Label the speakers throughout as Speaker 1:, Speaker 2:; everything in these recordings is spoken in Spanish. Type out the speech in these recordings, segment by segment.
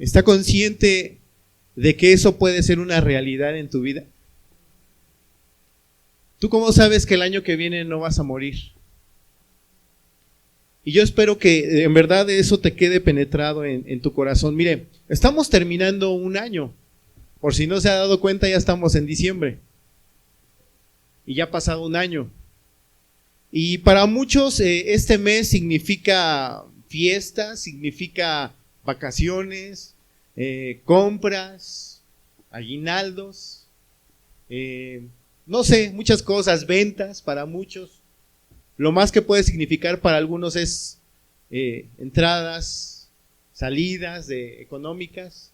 Speaker 1: ¿Está consciente de que eso puede ser una realidad en tu vida? ¿Tú cómo sabes que el año que viene no vas a morir? Y yo espero que en verdad eso te quede penetrado en tu corazón. Mire, estamos terminando un año. Por si no se ha dado cuenta, ya estamos en diciembre. Y ya ha pasado un año. Y para muchos este mes significa fiestas, significa vacaciones, compras, aguinaldos, no sé, muchas cosas, ventas para muchos. Lo más que puede significar para algunos es entradas, salidas económicas.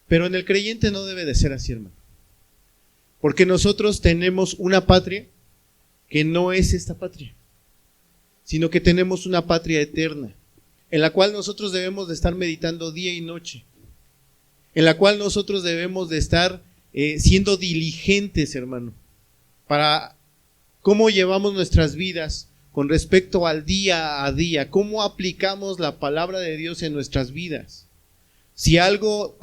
Speaker 1: Pero en el creyente no debe de ser así, hermano. Porque nosotros tenemos una patria que no es esta patria, sino que tenemos una patria eterna, en la cual nosotros debemos de estar meditando día y noche, en la cual nosotros debemos de estar siendo diligentes, hermano, para cómo llevamos nuestras vidas con respecto al día a día, cómo aplicamos la palabra de Dios en nuestras vidas. Si algo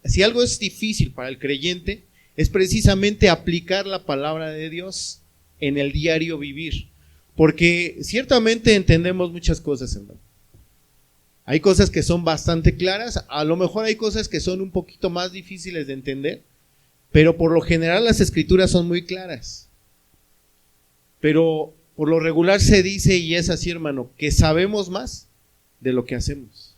Speaker 1: es difícil para el creyente, es precisamente aplicar la palabra de Dios en el diario vivir. Porque ciertamente entendemos muchas cosas, hermano. Hay cosas que son bastante claras, a lo mejor hay cosas que son un poquito más difíciles de entender, pero por lo general las escrituras son muy claras. Pero por lo regular se dice, y es así, hermano, que sabemos más de lo que hacemos.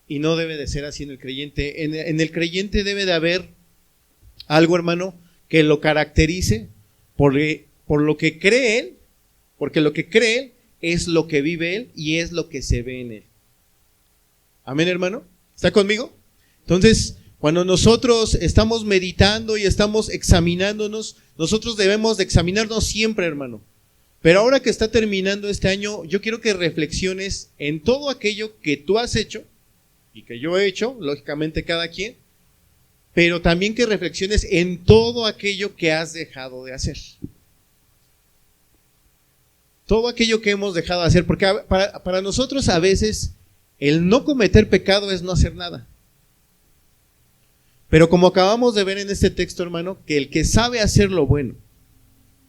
Speaker 1: Y no debe de ser así en el creyente. En el creyente debe de haber algo, hermano, que lo caracterice por lo que cree él, porque lo que cree él es lo que vive él y es lo que se ve en él. Amén, hermano. ¿Está conmigo? Entonces, cuando nosotros estamos meditando y estamos examinándonos, nosotros debemos de examinarnos siempre, hermano. Pero ahora que está terminando este año, yo quiero que reflexiones en todo aquello que tú has hecho y que yo he hecho, lógicamente cada quien, pero también que reflexiones en todo aquello que has dejado de hacer. Todo aquello que hemos dejado de hacer, porque para nosotros a veces el no cometer pecado es no hacer nada. Pero como acabamos de ver en este texto, hermano, que el que sabe hacer lo bueno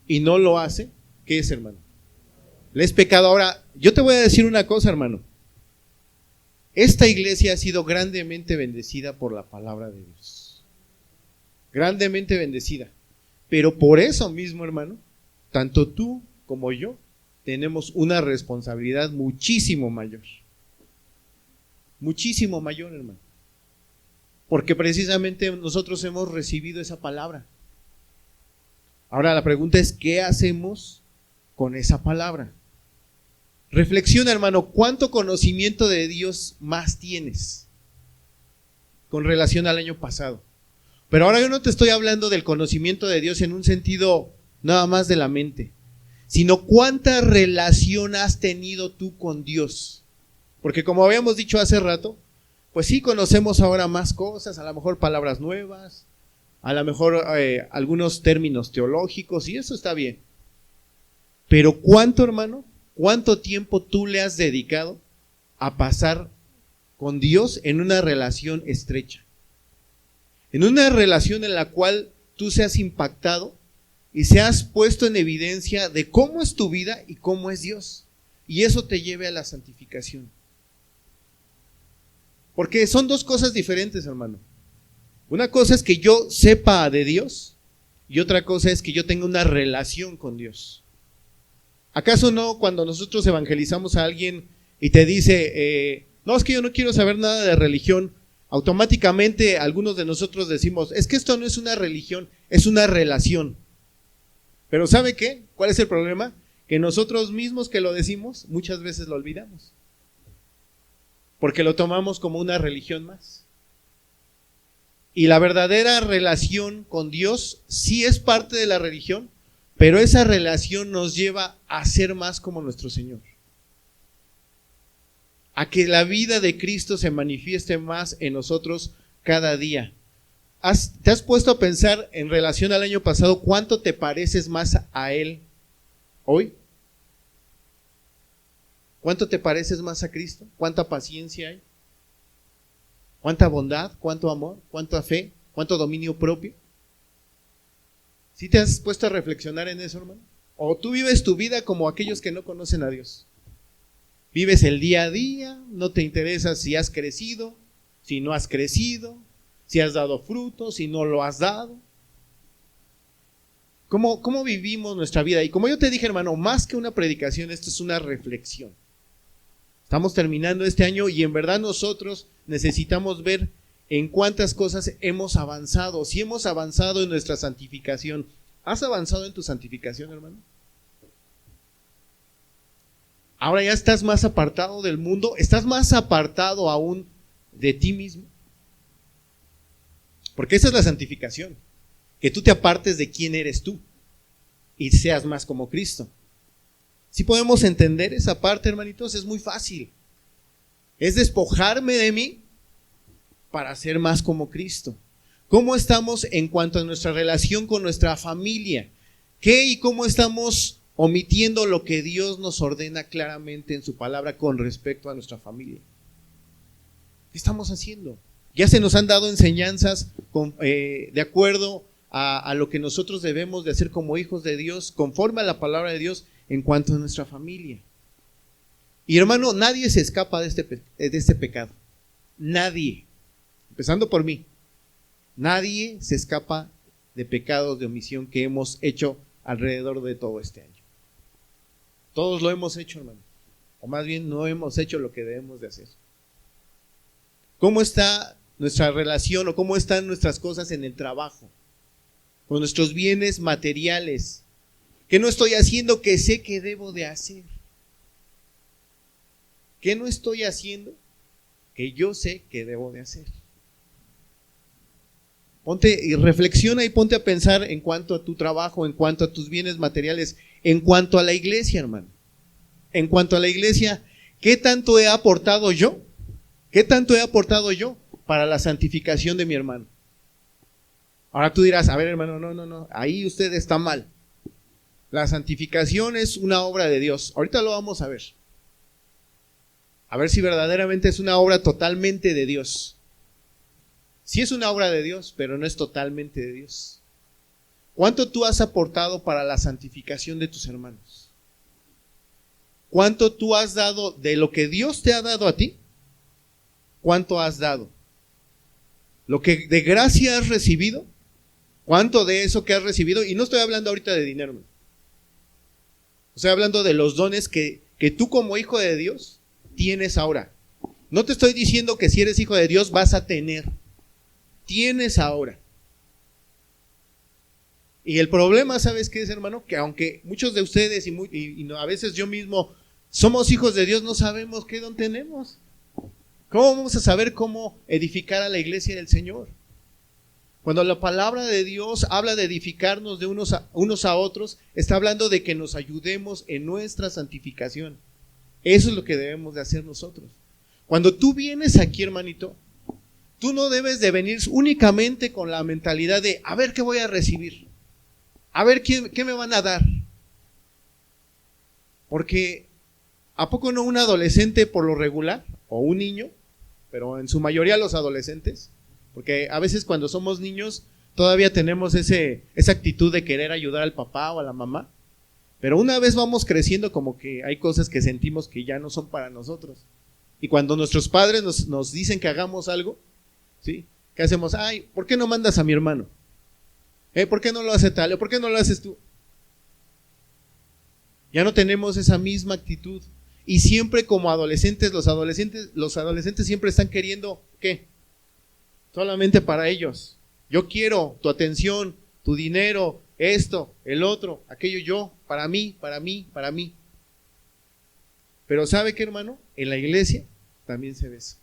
Speaker 1: y no lo hace, ¿qué es, hermano? Le es pecado. Ahora, yo te voy a decir una cosa, hermano. Esta iglesia ha sido grandemente bendecida por la palabra de Dios. Grandemente bendecida. Pero por eso mismo, hermano, tanto tú como yo tenemos una responsabilidad muchísimo mayor. Muchísimo mayor, hermano. Porque precisamente nosotros hemos recibido esa palabra. Ahora la pregunta es, ¿qué hacemos con esa palabra? Reflexiona, hermano, ¿cuánto conocimiento de Dios más tienes con relación al año pasado? Pero ahora yo no te estoy hablando del conocimiento de Dios en un sentido nada más de la mente, sino cuánta relación has tenido tú con Dios. Porque como habíamos dicho hace rato, pues sí conocemos ahora más cosas, a lo mejor palabras nuevas, a lo mejor algunos términos teológicos, y eso está bien. Pero ¿cuánto, hermano? ¿Cuánto tiempo tú le has dedicado a pasar con Dios en una relación estrecha? En una relación en la cual tú seas impactado y seas puesto en evidencia de cómo es tu vida y cómo es Dios. Y eso te lleve a la santificación. Porque son dos cosas diferentes, hermano. Una cosa es que yo sepa de Dios y otra cosa es que yo tenga una relación con Dios. ¿Acaso no cuando nosotros evangelizamos a alguien y te dice, no, es que yo no quiero saber nada de religión, automáticamente algunos de nosotros decimos, es que esto no es una religión, es una relación? Pero ¿sabe qué? ¿Cuál es el problema? Que nosotros mismos que lo decimos, muchas veces lo olvidamos. Porque lo tomamos como una religión más. Y la verdadera relación con Dios sí es parte de la religión, pero esa relación nos lleva a ser más como nuestro Señor. A que la vida de Cristo se manifieste más en nosotros cada día. ¿Te has puesto a pensar en relación al año pasado cuánto te pareces más a Él hoy? ¿Cuánto te pareces más a Cristo? ¿Cuánta paciencia hay? ¿Cuánta bondad? ¿Cuánto amor? ¿Cuánta fe? ¿Cuánto dominio propio? ¿Sí te has puesto a reflexionar en eso, hermano? ¿O tú vives tu vida como aquellos que no conocen a Dios? Vives el día a día, no te interesa si has crecido, si no has crecido, si has dado fruto, si no lo has dado. ¿Cómo vivimos nuestra vida? Y como yo te dije, hermano, más que una predicación, esto es una reflexión. Estamos terminando este año y en verdad nosotros necesitamos ver en cuántas cosas hemos avanzado, si hemos avanzado en nuestra santificación. ¿Has avanzado en tu santificación, hermano? Ahora ya estás más apartado del mundo, estás más apartado aún de ti mismo. Porque esa es la santificación, que tú te apartes de quién eres tú y seas más como Cristo. Si podemos entender esa parte, hermanitos, es muy fácil. Es despojarme de mí para ser más como Cristo. ¿Cómo estamos en cuanto a nuestra relación con nuestra familia? ¿Qué y cómo estamos omitiendo lo que Dios nos ordena claramente en su palabra con respecto a nuestra familia? ¿Qué estamos haciendo? Ya se nos han dado enseñanzas de acuerdo a lo que nosotros debemos de hacer como hijos de Dios, conforme a la palabra de Dios en cuanto a nuestra familia. Y hermano, nadie se escapa de este pecado. Nadie. Empezando por mí. Nadie se escapa de pecados de omisión que hemos hecho alrededor de todo este año. Todos lo hemos hecho, hermano. O más bien no hemos hecho lo que debemos de hacer. ¿Cómo está nuestra relación o cómo están nuestras cosas en el trabajo? Con nuestros bienes materiales. ¿Qué no estoy haciendo que sé que debo de hacer? ¿Qué no estoy haciendo que yo sé que debo de hacer? Ponte y reflexiona y ponte a pensar en cuanto a tu trabajo, en cuanto a tus bienes materiales, en cuanto a la iglesia, hermano. En cuanto a la iglesia, ¿qué tanto he aportado yo? ¿Qué tanto he aportado yo para la santificación de mi hermano? Ahora tú dirás, a ver, hermano, no, ahí usted está mal. La santificación es una obra de Dios. Ahorita lo vamos a ver. A ver si verdaderamente es una obra totalmente de Dios. Sí es una obra de Dios, pero no es totalmente de Dios. ¿Cuánto tú has aportado para la santificación de tus hermanos? ¿Cuánto tú has dado de lo que Dios te ha dado a ti? ¿Cuánto has dado? ¿Lo que de gracia has recibido? ¿Cuánto de eso que has recibido? Y no estoy hablando ahorita de dinero, ¿no? Estoy hablando de los dones que tú como hijo de Dios tienes ahora. No te estoy diciendo que si eres hijo de Dios vas a tener. Tienes ahora. Y el problema, ¿sabes qué es, hermano? Que aunque muchos de ustedes y a veces yo mismo somos hijos de Dios, no sabemos qué don tenemos. ¿Cómo vamos a saber cómo edificar a la iglesia del Señor? Cuando la palabra de Dios habla de edificarnos de unos a otros, está hablando de que nos ayudemos en nuestra santificación. Eso es lo que debemos de hacer nosotros. Cuando tú vienes aquí, hermanito, tú no debes de venir únicamente con la mentalidad de a ver qué voy a recibir, a ver qué me van a dar. Porque ¿a poco no un adolescente por lo regular, o un niño, pero en su mayoría los adolescentes, porque a veces cuando somos niños todavía tenemos esa actitud de querer ayudar al papá o a la mamá, pero una vez vamos creciendo como que hay cosas que sentimos que ya no son para nosotros. Y cuando nuestros padres nos dicen que hagamos algo, ¿sí? ¿Qué hacemos? Ay, ¿por qué no mandas a mi hermano? ¿Por qué no lo hace tal? ¿Por qué no lo haces tú? Ya no tenemos esa misma actitud. Y siempre como adolescentes, los adolescentes siempre están queriendo, ¿qué? Solamente para ellos. Yo quiero tu atención, tu dinero, esto, el otro, aquello, yo, para mí. Pero ¿sabe qué, hermano? En la iglesia también se ve eso.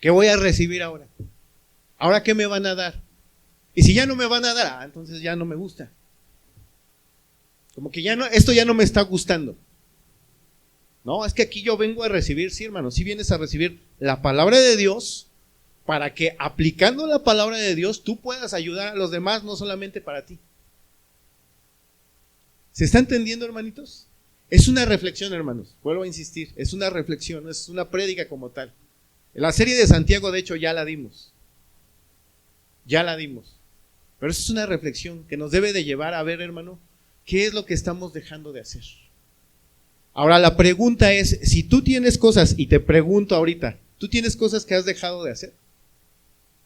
Speaker 1: ¿Qué voy a recibir ahora? ¿Ahora qué me van a dar? Y si ya no me van a dar, entonces ya no me gusta. Como que ya no, esto ya no me está gustando. No, es que aquí yo vengo a recibir, sí, hermano, sí vienes a recibir la palabra de Dios para que aplicando la palabra de Dios tú puedas ayudar a los demás, no solamente para ti. ¿Se está entendiendo, hermanitos? Es una reflexión, hermanos, vuelvo a insistir, es una reflexión, es una prédica como tal. La serie de Santiago, de hecho, ya la dimos. Ya la dimos. Pero eso es una reflexión que nos debe de llevar a ver, hermano, qué es lo que estamos dejando de hacer. Ahora, la pregunta es, si tú tienes cosas, y te pregunto ahorita, ¿tú tienes cosas que has dejado de hacer?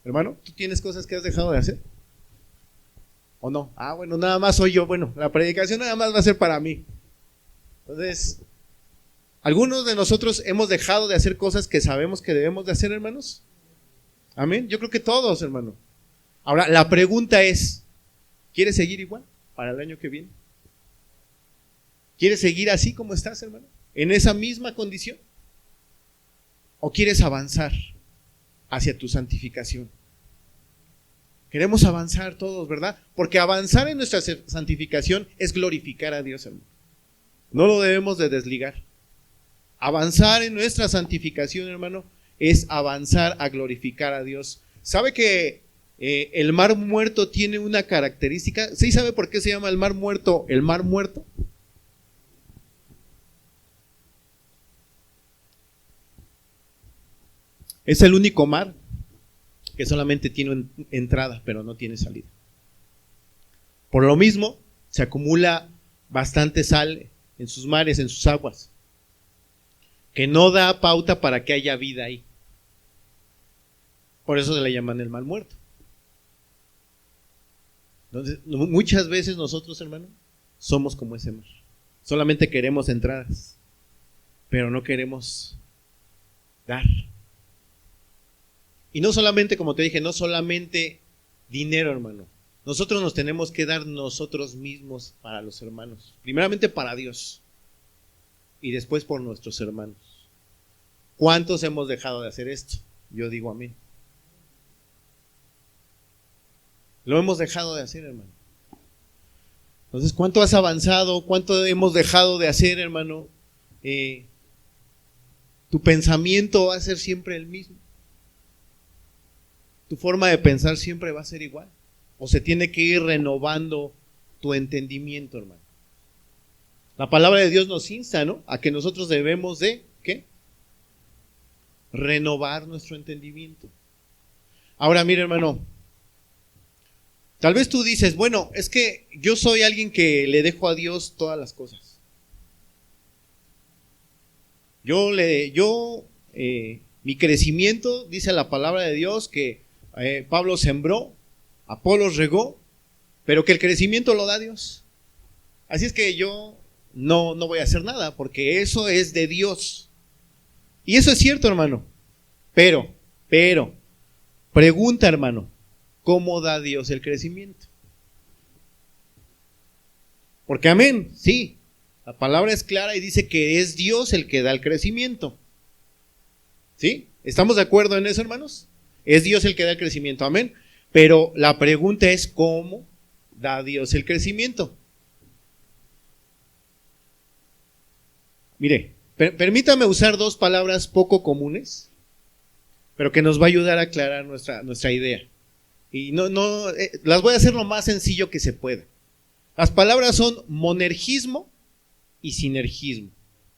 Speaker 1: Hermano, ¿tú tienes cosas que has dejado de hacer? ¿O no? Bueno, nada más soy yo. Bueno, la predicación nada más va a ser para mí. Entonces, ¿algunos de nosotros hemos dejado de hacer cosas que sabemos que debemos de hacer, hermanos? Amén. Yo creo que todos, hermano. Ahora, la pregunta es, ¿quieres seguir igual para el año que viene? ¿Quieres seguir así como estás, hermano? ¿En esa misma condición? ¿O quieres avanzar hacia tu santificación? Queremos avanzar todos, ¿verdad? Porque avanzar en nuestra santificación es glorificar a Dios, hermano. No lo debemos de desligar. Avanzar en nuestra santificación, hermano, es avanzar a glorificar a Dios. ¿Sabe que el mar muerto tiene una característica? ¿Sí sabe por qué se llama el mar muerto el mar muerto? Es el único mar que solamente tiene entrada, pero no tiene salida. Por lo mismo, se acumula bastante sal en sus mares, en sus aguas, que no da pauta para que haya vida ahí. Por eso se le llaman el mar muerto. Entonces, muchas veces nosotros, hermano, somos como ese mar. Solamente queremos entradas, pero no queremos dar. Y no solamente, como te dije, no solamente dinero, hermano. Nosotros nos tenemos que dar nosotros mismos para los hermanos. Primeramente para Dios y después por nuestros hermanos. ¿Cuántos hemos dejado de hacer esto? Yo digo amén. Lo hemos dejado de hacer, hermano. Entonces, ¿cuánto has avanzado? ¿Cuánto hemos dejado de hacer, hermano? Tu pensamiento va a ser siempre el mismo. Tu forma de pensar siempre va a ser igual. O se tiene que ir renovando tu entendimiento, hermano. La palabra de Dios nos insta, ¿no? A que nosotros debemos de, ¿qué? Renovar nuestro entendimiento. Ahora, mire, hermano, tal vez tú dices, bueno, es que yo soy alguien que le dejo a Dios todas las cosas. Mi crecimiento, dice la palabra de Dios, que Pablo sembró, Apolos regó, pero que el crecimiento lo da Dios. Así es que yo no voy a hacer nada, porque eso es de Dios. Y eso es cierto, hermano. Pero, pregunta, hermano, ¿cómo da Dios el crecimiento? Porque amén, sí, la palabra es clara y dice que es Dios el que da el crecimiento. ¿Sí? ¿Estamos de acuerdo en eso, hermanos? Es Dios el que da el crecimiento, amén. Pero la pregunta es, ¿cómo da Dios el crecimiento? Mire, permítame usar dos palabras poco comunes, pero que nos va a ayudar a aclarar nuestra idea. Y las voy a hacer lo más sencillo que se pueda. Las palabras son monergismo y sinergismo.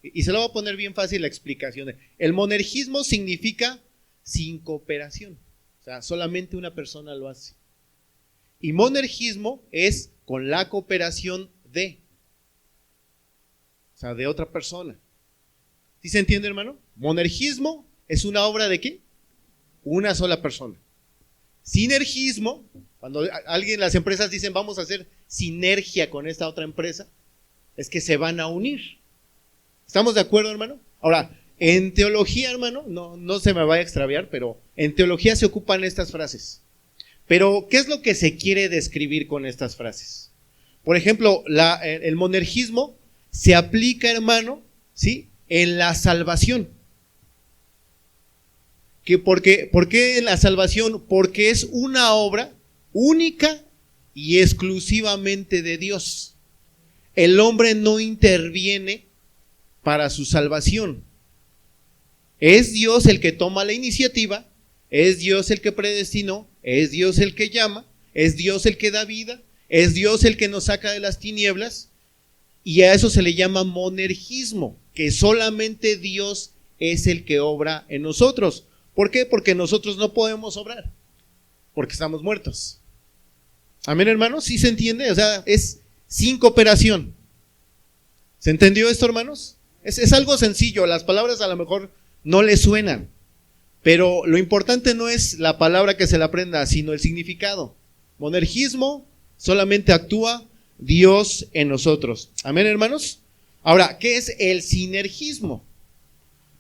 Speaker 1: Y se lo voy a poner bien fácil la explicación. El monergismo significa sin cooperación. O sea, solamente una persona lo hace. Y monergismo es con la cooperación de. O sea, de otra persona. ¿Sí se entiende, hermano? Monergismo es una obra de ¿qué? Una sola persona. Sinergismo, cuando las empresas dicen vamos a hacer sinergia con esta otra empresa, es que se van a unir. ¿Estamos de acuerdo, hermano? Ahora, en teología, hermano, no se me vaya a extraviar, pero en teología se ocupan estas frases. Pero, ¿qué es lo que se quiere describir con estas frases? Por ejemplo, el monergismo se aplica, hermano, ¿sí?, en la salvación. ¿Por qué en la salvación? Porque es una obra única y exclusivamente de Dios. El hombre no interviene para su salvación. Es Dios el que toma la iniciativa, es Dios el que predestinó, es Dios el que llama, es Dios el que da vida, es Dios el que nos saca de las tinieblas, y a eso se le llama monergismo, que solamente Dios es el que obra en nosotros. ¿Por qué? Porque nosotros no podemos obrar, porque estamos muertos. Amén, hermanos, ¿sí se entiende? O sea, es sin cooperación. ¿Se entendió esto, hermanos? Es algo sencillo, las palabras a lo mejor no le suenan, pero lo importante no es la palabra que se la aprenda, sino el significado. Monergismo, solamente actúa Dios en nosotros. Amén, hermanos. Ahora, ¿qué es el sinergismo?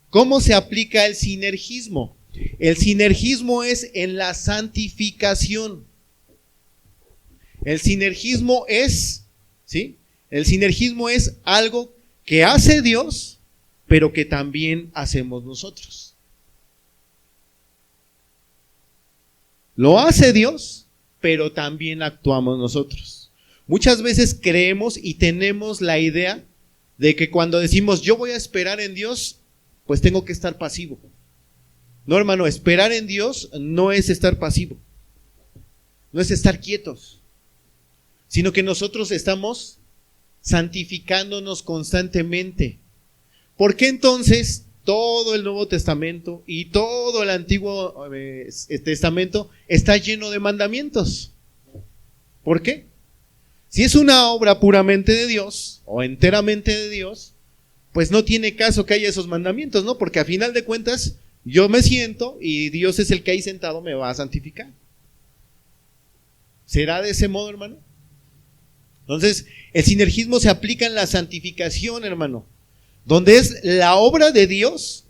Speaker 1: ¿Cómo se aplica el sinergismo? El sinergismo es en la santificación. El sinergismo es, ¿sí? El sinergismo es algo que hace Dios, pero que también hacemos nosotros. Lo hace Dios, pero también actuamos nosotros. Muchas veces creemos y tenemos la idea de que cuando decimos yo voy a esperar en Dios, pues tengo que estar pasivo. No, hermano, esperar en Dios no es estar pasivo, no es estar quietos, sino que nosotros estamos santificándonos constantemente. ¿Por qué entonces todo el Nuevo Testamento y todo el Antiguo Testamento está lleno de mandamientos? ¿Por qué? Si es una obra puramente de Dios o enteramente de Dios, pues no tiene caso que haya esos mandamientos, ¿no? Porque a final de cuentas yo me siento y Dios es el que ahí sentado me va a santificar. ¿Será de ese modo, hermano? Entonces, el sinergismo se aplica en la santificación, hermano, donde es la obra de Dios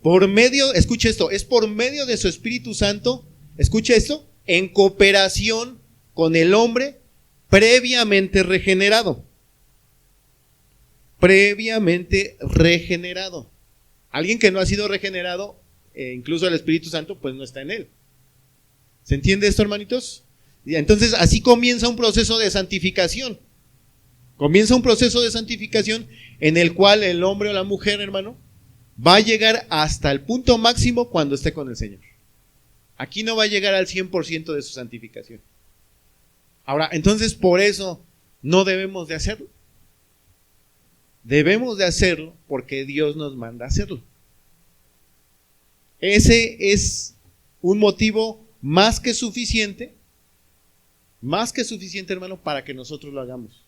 Speaker 1: por medio, escuche esto, es por medio de su Espíritu Santo, escuche esto, en cooperación con el hombre previamente regenerado. Previamente regenerado. Alguien que no ha sido regenerado, incluso el Espíritu Santo, pues no está en él. ¿Se entiende esto, hermanitos? Entonces, así comienza un proceso de santificación. Comienza un proceso de santificación en el cual el hombre o la mujer, hermano, va a llegar hasta el punto máximo cuando esté con el Señor. Aquí no va a llegar al 100% de su santificación. Ahora, entonces por eso no debemos de hacerlo. Debemos de hacerlo porque Dios nos manda a hacerlo. Ese es un motivo más que suficiente, hermano, para que nosotros lo hagamos.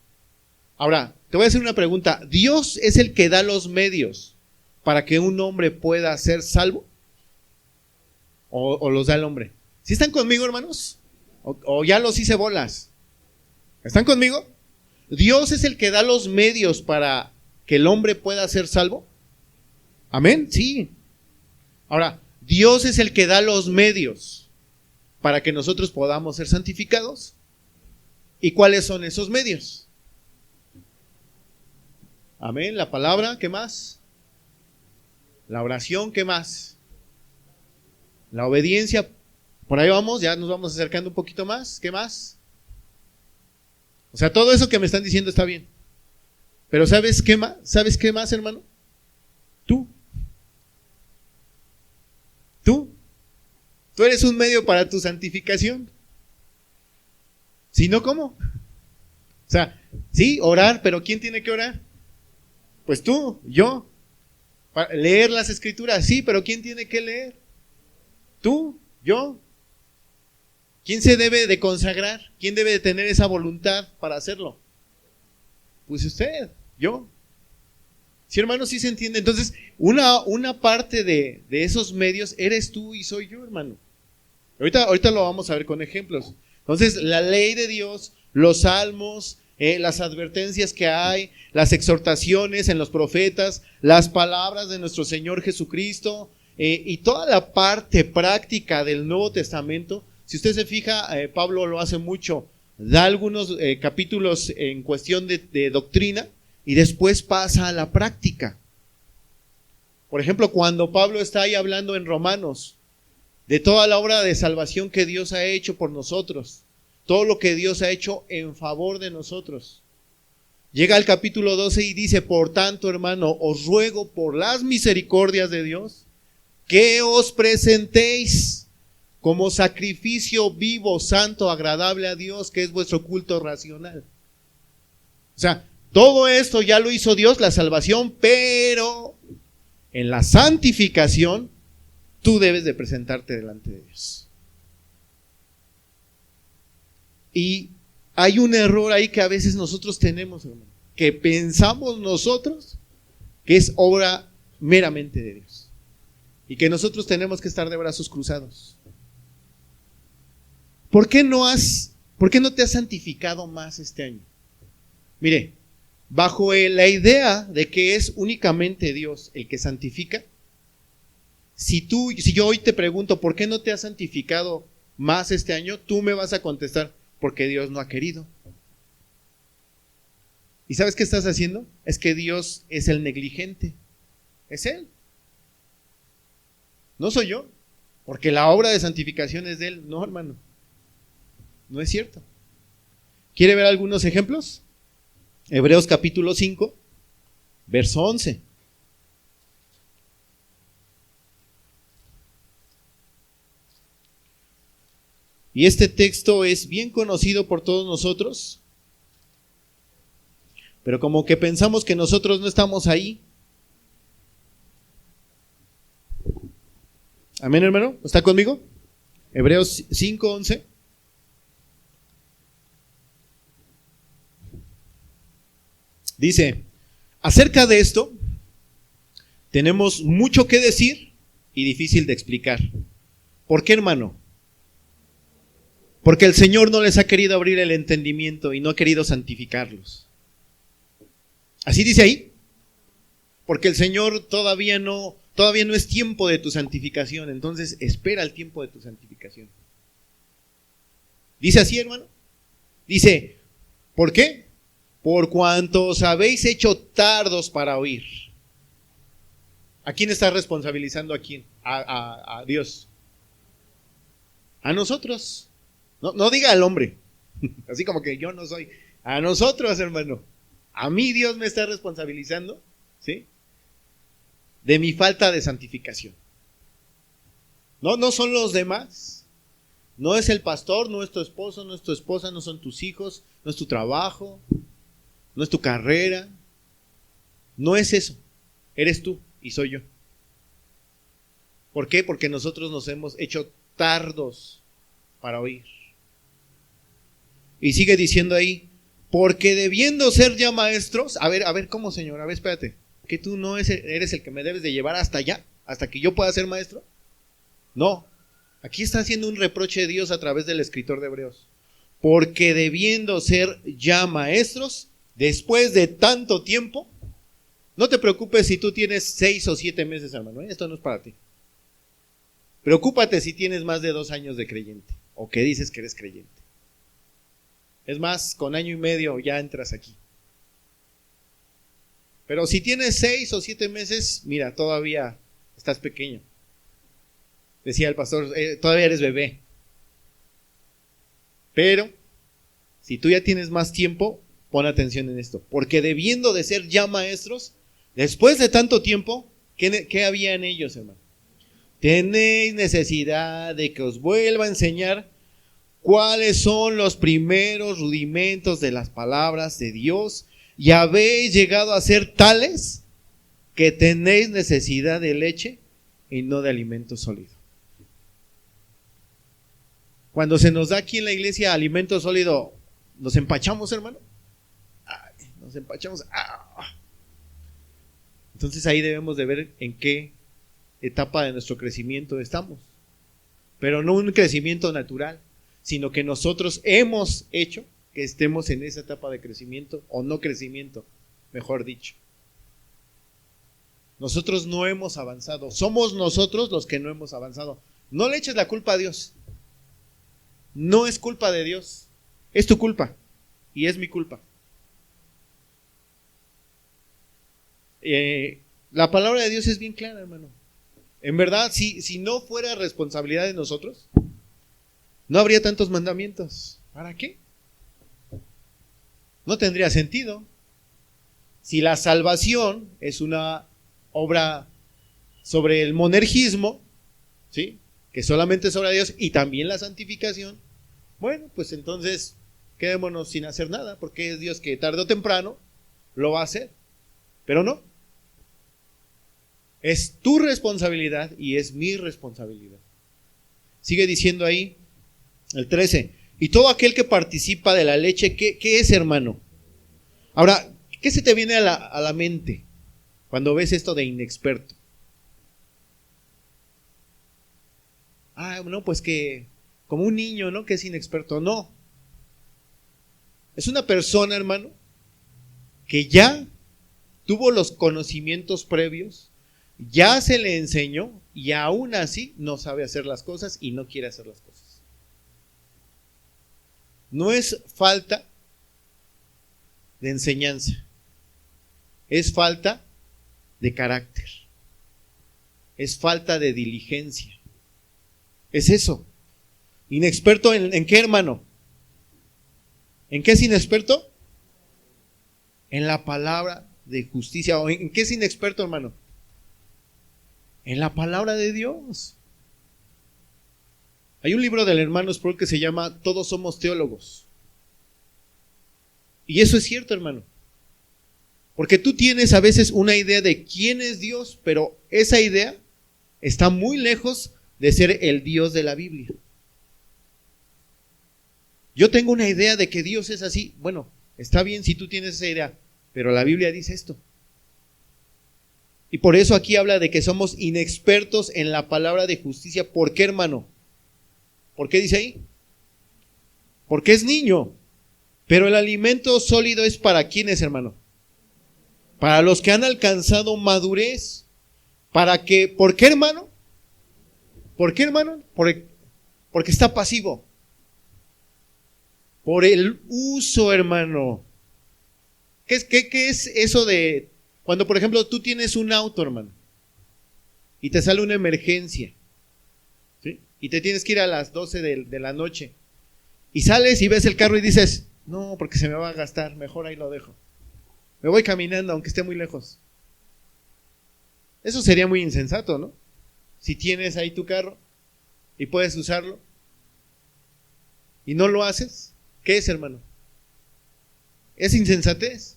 Speaker 1: Ahora, te voy a hacer una pregunta. ¿Dios es el que da los medios para que un hombre pueda ser salvo? ¿O los da el hombre? ¿Sí están conmigo, hermanos? ¿O ya los hice bolas? ¿Están conmigo? ¿Dios es el que da los medios para que el hombre pueda ser salvo? ¿Amén? Sí. Ahora, ¿Dios es el que da los medios para que nosotros podamos ser santificados? ¿Y cuáles son esos medios? Amén, la palabra, ¿qué más? La oración, ¿qué más? La obediencia, por ahí vamos, ya nos vamos acercando un poquito más, ¿qué más? O sea, todo eso que me están diciendo está bien. Pero ¿sabes qué más? ¿Sabes qué más, hermano? Tú eres un medio para tu santificación. Si no, ¿cómo? O sea, sí, orar, pero ¿quién tiene que orar? Pues tú, yo. Para leer las escrituras, sí, pero ¿quién tiene que leer? Tú, yo. ¿Quién se debe de consagrar? ¿Quién debe de tener esa voluntad para hacerlo? Pues usted, yo. Sí, hermano, sí se entiende. Entonces, una parte de esos medios eres tú y soy yo, hermano. Ahorita lo vamos a ver con ejemplos. Entonces, la ley de Dios, los salmos, las advertencias que hay, las exhortaciones en los profetas, las palabras de nuestro Señor Jesucristo, y toda la parte práctica del Nuevo Testamento. Si usted se fija, Pablo lo hace mucho, da algunos capítulos en cuestión de doctrina y después pasa a la práctica. Por ejemplo, cuando Pablo está ahí hablando en Romanos de toda la obra de salvación que Dios ha hecho por nosotros, todo lo que Dios ha hecho en favor de nosotros. Llega al capítulo 12 y dice: por tanto, hermano, os ruego por las misericordias de Dios que os presentéis como sacrificio vivo, santo, agradable a Dios, que es vuestro culto racional. O sea, todo esto ya lo hizo Dios, la salvación, pero en la santificación tú debes de presentarte delante de Dios. Y hay un error ahí que a veces nosotros tenemos, hermano, que pensamos nosotros que es obra meramente de Dios y que nosotros tenemos que estar de brazos cruzados. ¿Por qué no te has santificado más este año? Mire, bajo la idea de que es únicamente Dios el que santifica, si yo hoy te pregunto ¿por qué no te has santificado más este año? Tú me vas a contestar porque Dios no ha querido. ¿Y sabes qué estás haciendo? Es que Dios es el negligente. Es Él. No soy yo. Porque la obra de santificación es de Él. No, hermano. No es cierto. ¿Quiere ver algunos ejemplos? Hebreos capítulo 5, verso 11. Y este texto es bien conocido por todos nosotros, pero como que pensamos que nosotros no estamos ahí. Amén, hermano. ¿Está conmigo? Hebreos 5, 11. Dice, acerca de esto, tenemos mucho que decir y difícil de explicar. ¿Por qué, hermano? Porque el Señor no les ha querido abrir el entendimiento y no ha querido santificarlos. ¿Así dice ahí? Porque el Señor todavía no es tiempo de tu santificación, entonces espera el tiempo de tu santificación. ¿Dice así, hermano? Dice, ¿por qué? Por cuanto os habéis hecho tardos para oír. ¿A quién está responsabilizando a quién? A Dios. A nosotros. No diga al hombre. Así como que yo no soy. A nosotros, hermano. A mí Dios me está responsabilizando, ¿sí? De mi falta de santificación. No son los demás. No es el pastor, no es tu esposo, no es tu esposa, no son tus hijos, no es tu trabajo, no es tu carrera. No es eso. Eres tú y soy yo. ¿Por qué? Porque nosotros nos hemos hecho tardos para oír. Y sigue diciendo ahí, porque debiendo ser ya maestros, a ver, ¿cómo, Señor? A ver, espérate, que tú no eres el que me debes de llevar hasta allá, hasta que yo pueda ser maestro. No, aquí está haciendo un reproche de Dios a través del escritor de Hebreos. Porque debiendo ser ya maestros, después de tanto tiempo, no te preocupes si tú tienes 6 o 7 meses, hermano, esto no es para ti. Preocúpate si tienes más de 2 años de creyente, o que dices que eres creyente. Es más, con año y medio ya entras aquí. Pero si tienes 6 o 7 meses, mira, todavía estás pequeño. Decía el pastor, todavía eres bebé. Pero, si tú ya tienes más tiempo, pon atención en esto. Porque debiendo de ser ya maestros, después de tanto tiempo, ¿qué había en ellos, hermano? Tenéis necesidad de que os vuelva a enseñar cuáles son los primeros rudimentos de las palabras de Dios, y habéis llegado a ser tales que tenéis necesidad de leche y no de alimento sólido. Cuando se nos da aquí en la iglesia alimento sólido, ¿nos empachamos, hermano? Nos empachamos. Entonces ahí debemos de ver en qué etapa de nuestro crecimiento estamos. Pero no un crecimiento natural, sino que nosotros hemos hecho que estemos en esa etapa de crecimiento o no crecimiento, mejor dicho. Nosotros no hemos avanzado, somos nosotros los que no hemos avanzado. No le eches la culpa a Dios. No es culpa de Dios, es tu culpa y es mi culpa. La palabra de Dios es bien clara, hermano. En verdad, si no fuera responsabilidad de nosotros, no habría tantos mandamientos. ¿Para qué? No tendría sentido. Si la salvación es una obra sobre el monergismo, ¿sí?, que solamente es obra de Dios, y también la santificación, bueno, pues entonces quedémonos sin hacer nada, porque es Dios que tarde o temprano lo va a hacer. Pero no. Es tu responsabilidad y es mi responsabilidad. Sigue diciendo ahí el 13. Y todo aquel que participa de la leche, ¿qué es, hermano? Ahora, ¿qué se te viene a la mente cuando ves esto de inexperto? No, pues que como un niño, ¿no? Que es inexperto. No. Es una persona, hermano, que ya tuvo los conocimientos previos, ya se le enseñó y aún así no sabe hacer las cosas y no quiere hacer las cosas. No es falta de enseñanza, es falta de carácter, es falta de diligencia. Es eso. ¿Inexperto en qué, hermano? ¿En qué es inexperto? En la palabra de justicia. ¿O en qué es inexperto, hermano? En la palabra de Dios. Hay un libro del hermano Sproul que se llama Todos somos teólogos. Y eso es cierto, hermano. Porque tú tienes a veces una idea de quién es Dios, pero esa idea está muy lejos de ser el Dios de la Biblia. Yo tengo una idea de que Dios es así. Bueno, está bien si tú tienes esa idea, pero la Biblia dice esto. Y por eso aquí habla de que somos inexpertos en la palabra de justicia. ¿Por qué, hermano? ¿Por qué dice ahí? Porque es niño. Pero el alimento sólido es para ¿quiénes, hermano? Para los que han alcanzado madurez. ¿Para que? ¿Por qué, hermano? ¿Por qué, hermano? Porque está pasivo. Por el uso, hermano. ¿Qué es eso de cuando, por ejemplo, tú tienes un auto, hermano, y te sale una emergencia, ¿sí? Y te tienes que ir a las 12 de la noche, y sales y ves el carro y dices, no, porque se me va a gastar, mejor ahí lo dejo. Me voy caminando, aunque esté muy lejos. Eso sería muy insensato, ¿no? Si tienes ahí tu carro y puedes usarlo, y no lo haces, ¿qué es, hermano? Es insensatez.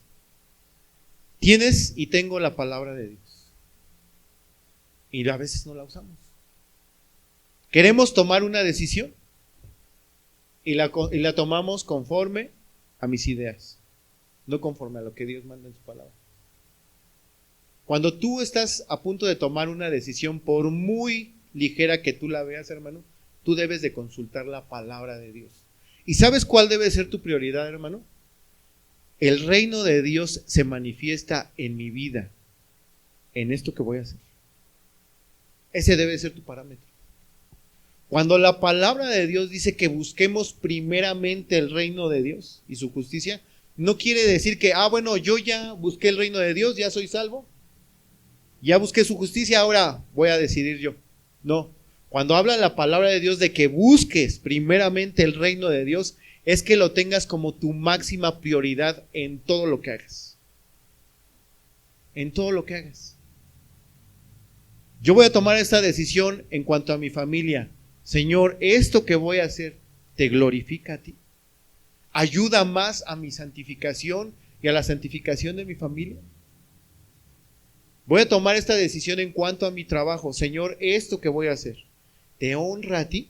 Speaker 1: Tienes y tengo la palabra de Dios. Y a veces no la usamos. Queremos tomar una decisión y la tomamos conforme a mis ideas, no conforme a lo que Dios manda en su palabra. Cuando tú estás a punto de tomar una decisión, por muy ligera que tú la veas, hermano, tú debes de consultar la palabra de Dios. ¿Y sabes cuál debe ser tu prioridad, hermano? El reino de Dios se manifiesta en mi vida, en esto que voy a hacer. Ese debe ser tu parámetro. Cuando la palabra de Dios dice que busquemos primeramente el reino de Dios y su justicia, no quiere decir que, bueno, yo ya busqué el reino de Dios, ya soy salvo, ya busqué su justicia, ahora voy a decidir yo. No, cuando habla la palabra de Dios de que busques primeramente el reino de Dios, es que lo tengas como tu máxima prioridad en todo lo que hagas. En todo lo que hagas. Yo voy a tomar esta decisión en cuanto a mi familia. Señor, esto que voy a hacer, ¿te glorifica a ti? ¿Ayuda más a mi santificación y a la santificación de mi familia? Voy a tomar esta decisión en cuanto a mi trabajo. Señor, esto que voy a hacer, ¿te honra a ti?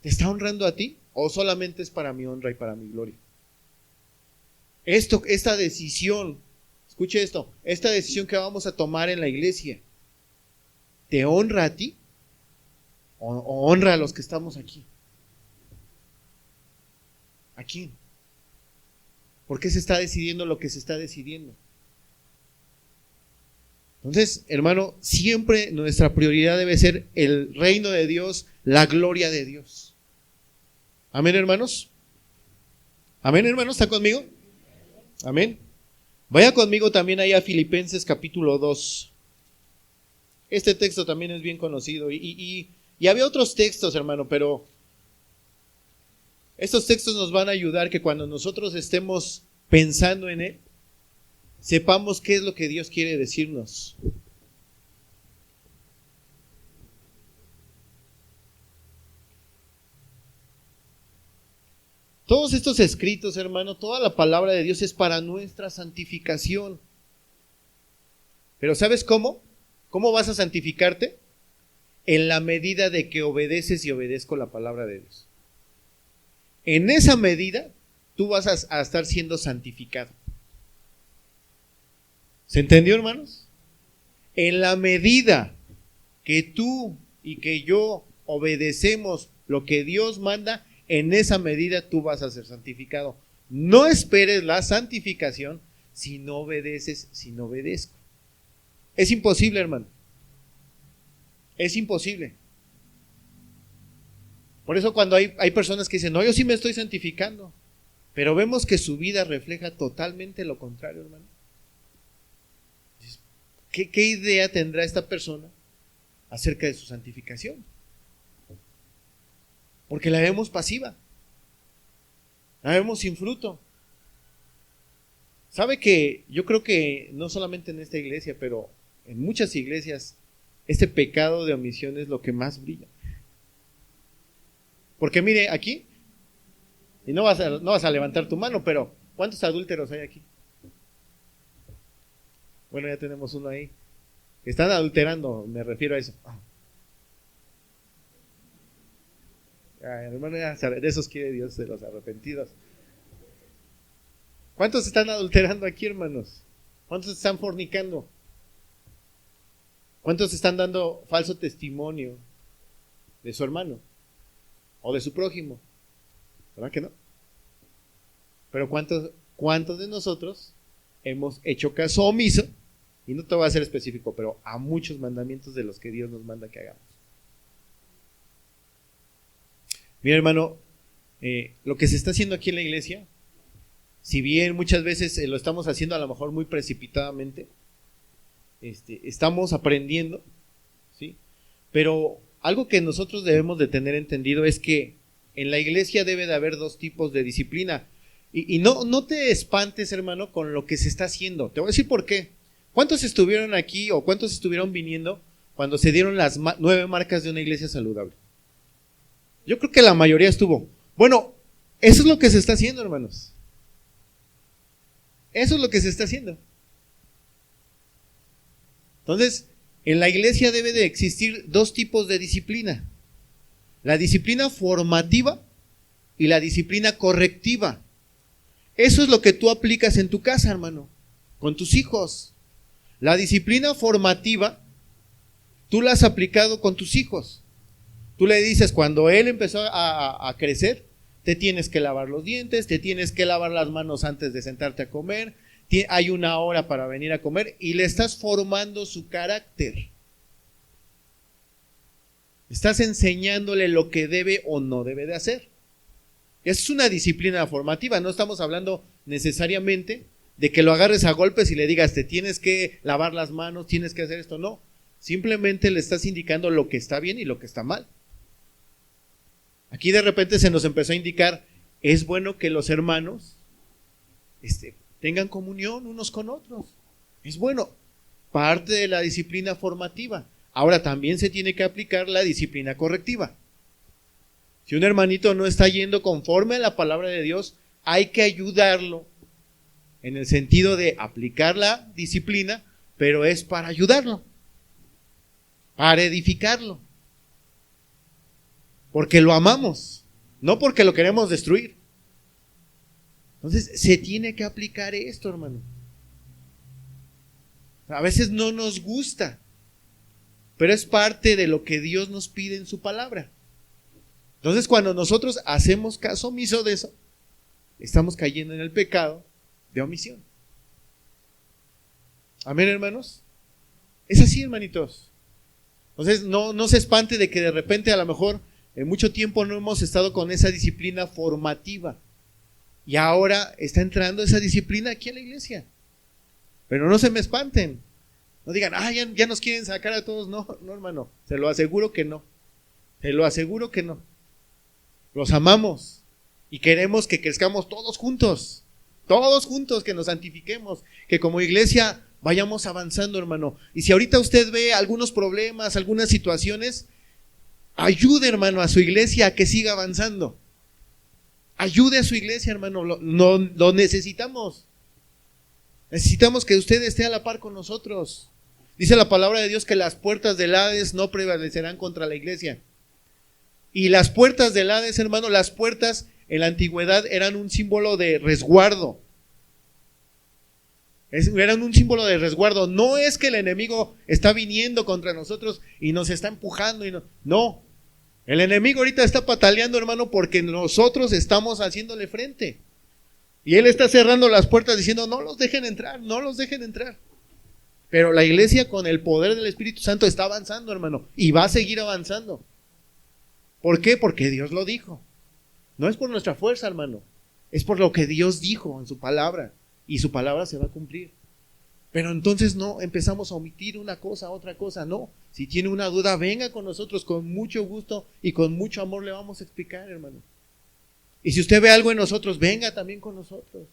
Speaker 1: ¿Te está honrando a ti? ¿O solamente es para mi honra y para mi gloria? Esta decisión, escuche esto, esta decisión que vamos a tomar en la iglesia, ¿te honra a ti? ¿O honra a los que estamos aquí? ¿A quién? ¿Por qué se está decidiendo lo que se está decidiendo? Entonces, hermano, siempre nuestra prioridad debe ser el reino de Dios, la gloria de Dios. Amén, hermanos. Amén, hermanos, ¿está conmigo? Amén. Vaya conmigo también ahí a Filipenses capítulo 2. Este texto también es bien conocido y había otros textos, hermano, pero estos textos nos van a ayudar que cuando nosotros estemos pensando en él, sepamos qué es lo que Dios quiere decirnos. Todos estos escritos, hermano, toda la palabra de Dios es para nuestra santificación. Pero ¿sabes cómo? ¿Cómo vas a santificarte? En la medida de que obedeces y obedezco la palabra de Dios. En esa medida, tú vas a estar siendo santificado. ¿Se entendió, hermanos? En la medida que tú y que yo obedecemos lo que Dios manda, en esa medida tú vas a ser santificado. No esperes la santificación si no obedeces, si no obedezco. Es imposible, hermano. Es imposible. Por eso cuando hay personas que dicen, no, yo sí me estoy santificando, pero vemos que su vida refleja totalmente lo contrario, hermano. ¿Qué idea tendrá esta persona acerca de su santificación? Porque la vemos pasiva, la vemos sin fruto. ¿Sabe que yo creo que no solamente en esta iglesia, pero en muchas iglesias, este pecado de omisión es lo que más brilla? Porque mire, aquí, y no vas a levantar tu mano, pero ¿cuántos adúlteros hay aquí? Bueno, ya tenemos uno ahí. Están adulterando, me refiero a eso. Hermano, de esos quiere Dios, de los arrepentidos. ¿Cuántos están adulterando aquí, hermanos? ¿Cuántos están fornicando? ¿Cuántos están dando falso testimonio de su hermano o de su prójimo? ¿Verdad que no? Pero ¿cuántos de nosotros hemos hecho caso omiso? Y no te voy a ser específico, pero a muchos mandamientos de los que Dios nos manda que hagamos. Mira, hermano, lo que se está haciendo aquí en la iglesia, si bien muchas veces lo estamos haciendo a lo mejor muy precipitadamente, estamos aprendiendo, ¿sí? Pero algo que nosotros debemos de tener entendido es que en la iglesia debe de haber dos tipos de disciplina. Y no te espantes, hermano, con lo que se está haciendo. Te voy a decir por qué. ¿Cuántos estuvieron aquí o cuántos estuvieron viniendo cuando se dieron las 9 marcas de una iglesia saludable? Yo creo que la mayoría estuvo. Bueno, eso es lo que se está haciendo, hermanos. Eso es lo que se está haciendo. Entonces, en la iglesia debe de existir dos tipos de disciplina. La disciplina formativa y la disciplina correctiva. Eso es lo que tú aplicas en tu casa, hermano, con tus hijos. La disciplina formativa, tú la has aplicado con tus hijos. Tú le dices, cuando él empezó a crecer, te tienes que lavar los dientes, te tienes que lavar las manos antes de sentarte a comer, hay una hora para venir a comer, y le estás formando su carácter. Estás enseñándole lo que debe o no debe de hacer. Es una disciplina formativa, no estamos hablando necesariamente de que lo agarres a golpes y le digas, te tienes que lavar las manos, tienes que hacer esto, no. Simplemente le estás indicando lo que está bien y lo que está mal. Aquí de repente se nos empezó a indicar, es bueno que los hermanos tengan comunión unos con otros. Es bueno, parte de la disciplina formativa. Ahora también se tiene que aplicar la disciplina correctiva. Si un hermanito no está yendo conforme a la palabra de Dios, hay que ayudarlo en el sentido de aplicar la disciplina, pero es para ayudarlo, para edificarlo. Porque lo amamos, no porque lo queremos destruir. Entonces, se tiene que aplicar esto, hermano. A veces no nos gusta, pero es parte de lo que Dios nos pide en su palabra. Entonces, cuando nosotros hacemos caso omiso de eso, estamos cayendo en el pecado de omisión. Amén, hermanos. Es así, hermanitos. Entonces, no se espante de que de repente a lo mejor en mucho tiempo no hemos estado con esa disciplina formativa. Y ahora está entrando esa disciplina aquí en la iglesia. Pero no se me espanten. No digan, ya nos quieren sacar a todos. No, hermano. Se lo aseguro que no. Se lo aseguro que no. Los amamos. Y queremos que crezcamos todos juntos. Todos juntos, que nos santifiquemos. Que como iglesia vayamos avanzando, hermano. Y si ahorita usted ve algunos problemas, algunas situaciones, ayude, hermano, a su iglesia a que siga avanzando. Ayude a su iglesia, hermano. Lo necesitamos. Necesitamos que usted esté a la par con nosotros. Dice la palabra de Dios que las puertas del Hades no prevalecerán contra la iglesia. Y las puertas del Hades, hermano, las puertas en la antigüedad eran un símbolo de resguardo. Eran un símbolo de resguardo. No es que el enemigo está viniendo contra nosotros y nos está empujando. No. El enemigo ahorita está pataleando, hermano, porque nosotros estamos haciéndole frente. Y él está cerrando las puertas diciendo, no los dejen entrar, no los dejen entrar. Pero la iglesia con el poder del Espíritu Santo está avanzando, hermano, y va a seguir avanzando. ¿Por qué? Porque Dios lo dijo. No es por nuestra fuerza, hermano, es por lo que Dios dijo en su palabra, y su palabra se va a cumplir. Pero entonces no empezamos a omitir una cosa, otra cosa, no. Si tiene una duda, venga con nosotros, con mucho gusto y con mucho amor le vamos a explicar, hermano. Y si usted ve algo en nosotros, venga también con nosotros.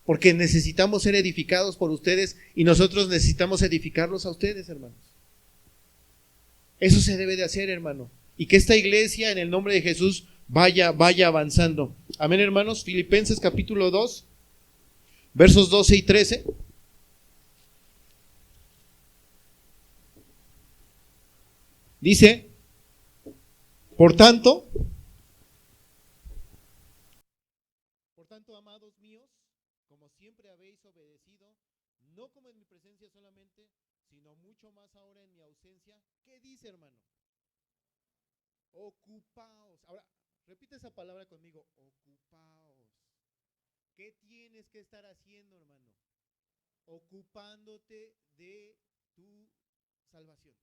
Speaker 1: Porque necesitamos ser edificados por ustedes y nosotros necesitamos edificarlos a ustedes, hermanos. Eso se debe de hacer, hermano. Y que esta iglesia, en el nombre de Jesús, vaya avanzando. Amén, hermanos. Filipenses capítulo 2, versos 12 y 13. Dice, por tanto, amados míos, como siempre habéis obedecido, no como en mi presencia solamente, sino mucho más ahora en mi ausencia. ¿Qué dice, hermano? Ocupaos. Ahora, repite esa palabra conmigo, ocupaos. ¿Qué tienes que estar haciendo, hermano? Ocupándote de tu salvación.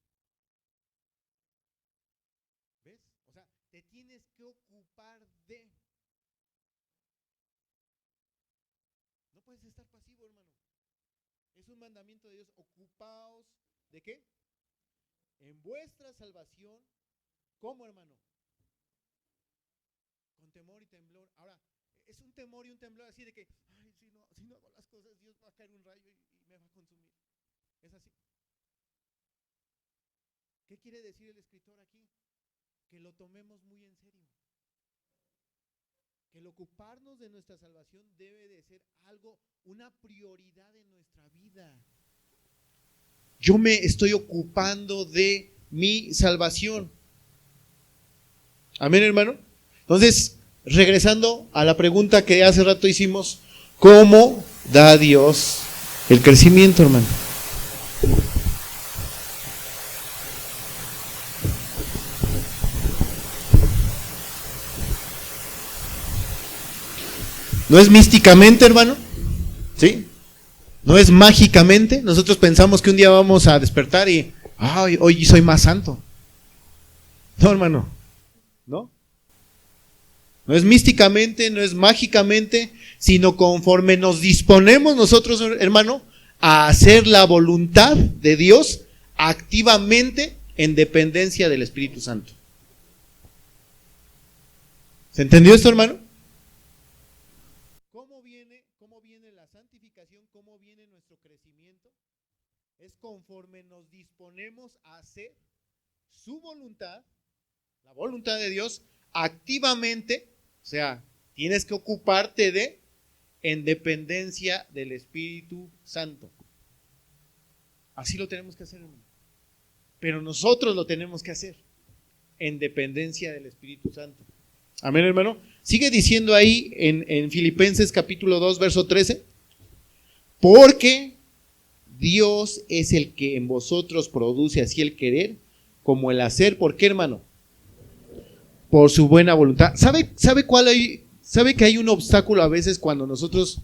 Speaker 1: ¿Ves? O sea, te tienes que ocupar de. No puedes estar pasivo, hermano. Es un mandamiento de Dios. Ocupaos ¿de qué? En vuestra salvación. ¿Cómo, hermano? Con temor y temblor. Ahora, es un temor y un temblor así de que, ay, si no hago las cosas, Dios va a caer un rayo y me va a consumir. Es así. ¿Qué quiere decir el escritor aquí? Que lo tomemos muy en serio. Que el ocuparnos de nuestra salvación debe de ser algo, una prioridad en nuestra vida. Yo me estoy ocupando de mi salvación. Amén, hermano. Entonces, regresando a la pregunta que hace rato hicimos, ¿cómo da Dios el crecimiento, hermano? ¿No es místicamente, hermano? ¿Sí? ¿No es mágicamente? Nosotros pensamos que un día vamos a despertar y hoy soy más santo. No, hermano. ¿No? No es místicamente, no es mágicamente, sino conforme nos disponemos nosotros, hermano, a hacer la voluntad de Dios activamente en dependencia del Espíritu Santo. ¿Se entendió esto, hermano? ¿Cómo viene la santificación? ¿Cómo viene nuestro crecimiento? Es conforme nos disponemos a hacer su voluntad, la voluntad de Dios, activamente. O sea, tienes que ocuparte de, en dependencia del Espíritu Santo. Así lo tenemos que hacer, hermano. Pero nosotros lo tenemos que hacer en dependencia del Espíritu Santo. Amén, hermano. Sigue diciendo ahí en Filipenses capítulo 2, verso 13. Porque Dios es el que en vosotros produce así el querer como el hacer. ¿Por qué, hermano? Por su buena voluntad. ¿Sabe que hay un obstáculo a veces cuando nosotros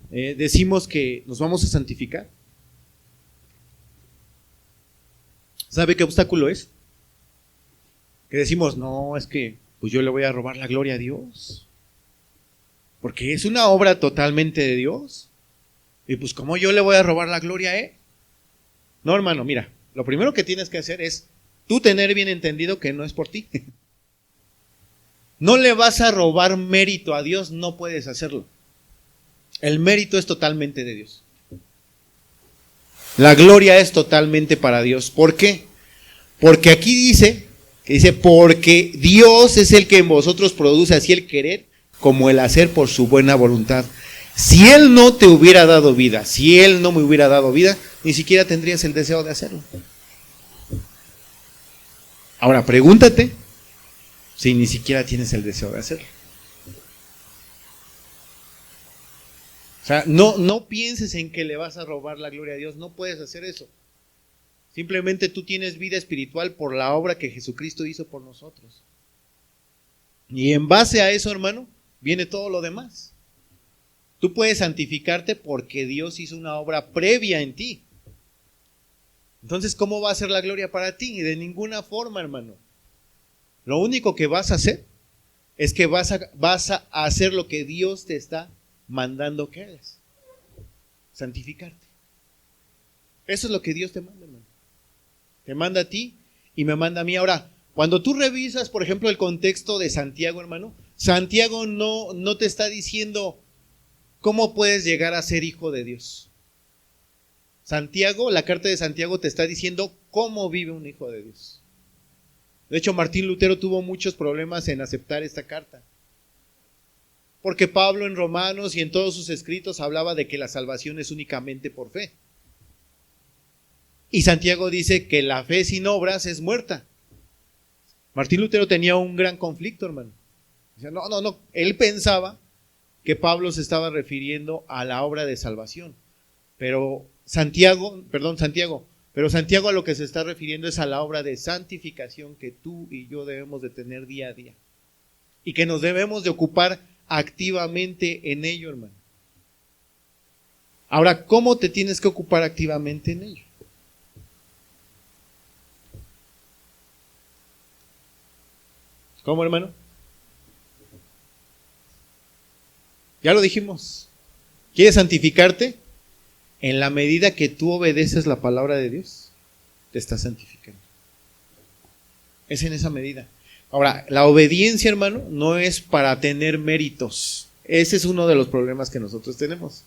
Speaker 1: decimos que nos vamos a santificar? ¿Sabe qué obstáculo es? Que decimos, no, es que pues yo le voy a robar la gloria a Dios. Porque es una obra totalmente de Dios. Y pues ¿cómo yo le voy a robar la gloria a Él? No, hermano, mira, lo primero que tienes que hacer es tú tener bien entendido que no es por ti. No le vas a robar mérito a Dios, no puedes hacerlo. El mérito es totalmente de Dios. La gloria es totalmente para Dios. ¿Por qué? Porque aquí dice, porque Dios es el que en vosotros produce así el querer como el hacer por su buena voluntad. Si Él no te hubiera dado vida, si Él no me hubiera dado vida, ni siquiera tendrías el deseo de hacerlo. Ahora, pregúntate si ni siquiera tienes el deseo de hacerlo. O sea, no pienses en que le vas a robar la gloria a Dios, no puedes hacer eso. Simplemente tú tienes vida espiritual por la obra que Jesucristo hizo por nosotros. Y en base a eso, hermano, viene todo lo demás. Tú puedes santificarte porque Dios hizo una obra previa en ti. Entonces, ¿cómo va a ser la gloria para ti? De ninguna forma, hermano. Lo único que vas a hacer es que vas a hacer lo que Dios te está mandando que hagas. Santificarte. Eso es lo que Dios te manda, hermano. Te manda a ti y me manda a mí. Ahora, cuando tú revisas, por ejemplo, el contexto de Santiago, hermano, Santiago no te está diciendo cómo puedes llegar a ser hijo de Dios. Santiago, la carta de Santiago te está diciendo cómo vive un hijo de Dios. De hecho, Martín Lutero tuvo muchos problemas en aceptar esta carta. Porque Pablo en Romanos y en todos sus escritos hablaba de que la salvación es únicamente por fe. Y Santiago dice que la fe sin obras es muerta. Martín Lutero tenía un gran conflicto, hermano. Dice, no. Él pensaba que Pablo se estaba refiriendo a la obra de salvación. Pero Santiago a lo que se está refiriendo es a la obra de santificación que tú y yo debemos de tener día a día. Y que nos debemos de ocupar activamente en ello, hermano. Ahora, ¿cómo te tienes que ocupar activamente en ello? ¿Cómo, hermano? Ya lo dijimos. ¿Quieres santificarte? En la medida que tú obedeces la palabra de Dios, te estás santificando. Es en esa medida. Ahora, la obediencia, hermano, no es para tener méritos. Ese es uno de los problemas que nosotros tenemos.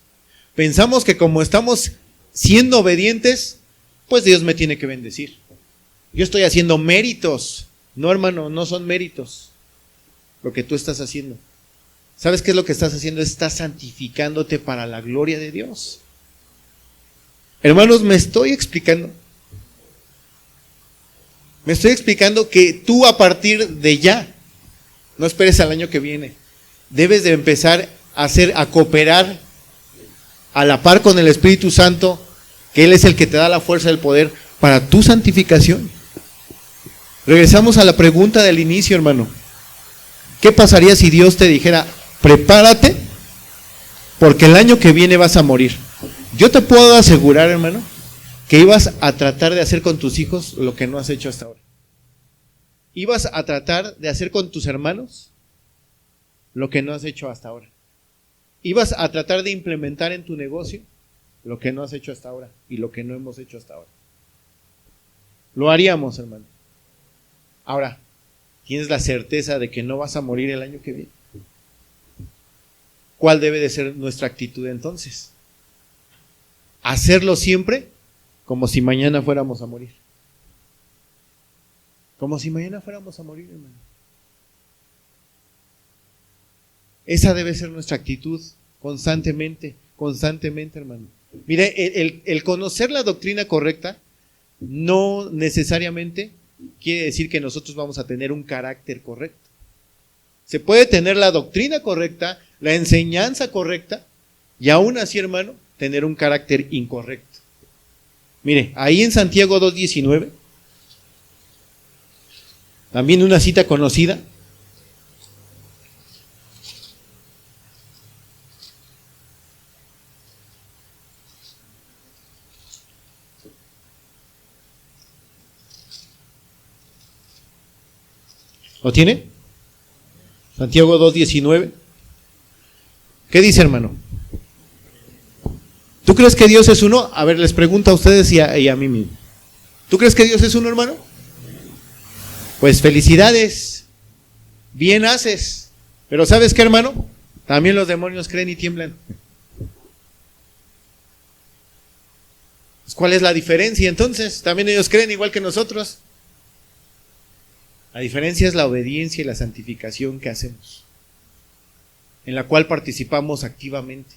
Speaker 1: Pensamos que como estamos siendo obedientes, pues Dios me tiene que bendecir. Yo estoy haciendo méritos. No, hermano, no son méritos lo que tú estás haciendo. ¿Sabes qué es lo que estás haciendo? Estás santificándote para la gloria de Dios. Hermanos, me estoy explicando. Me estoy explicando que tú a partir de ya, no esperes al año que viene, debes de empezar a cooperar a la par con el Espíritu Santo, que Él es el que te da la fuerza, el poder para tu santificación. Regresamos a la pregunta del inicio, hermano. ¿Qué pasaría si Dios te dijera, prepárate, porque el año que viene vas a morir? Yo te puedo asegurar, hermano, que ibas a tratar de hacer con tus hijos lo que no has hecho hasta ahora. Ibas a tratar de hacer con tus hermanos lo que no has hecho hasta ahora. Ibas a tratar de implementar en tu negocio lo que no has hecho hasta ahora y lo que no hemos hecho hasta ahora. Lo haríamos, hermano. Ahora, ¿tienes la certeza de que no vas a morir el año que viene? ¿Cuál debe de ser nuestra actitud entonces? Hacerlo siempre como si mañana fuéramos a morir. Como si mañana fuéramos a morir, hermano. Esa debe ser nuestra actitud constantemente, hermano. Mire, el conocer la doctrina correcta no necesariamente quiere decir que nosotros vamos a tener un carácter correcto. Se puede tener la doctrina correcta, la enseñanza correcta, y aún así, hermano, tener un carácter incorrecto. Mire, ahí en Santiago 2:19, también una cita conocida. ¿Lo tiene? Santiago 2:19. ¿Qué dice, hermano? ¿Tú crees que Dios es uno? A ver, les pregunto a ustedes y a mí mismo. ¿Tú crees que Dios es uno, hermano? Pues felicidades. Bien haces. Pero ¿sabes qué, hermano? También los demonios creen y tiemblan. ¿Cuál es la diferencia entonces? También ellos creen igual que nosotros. La diferencia es la obediencia y la santificación que hacemos, en la cual participamos activamente.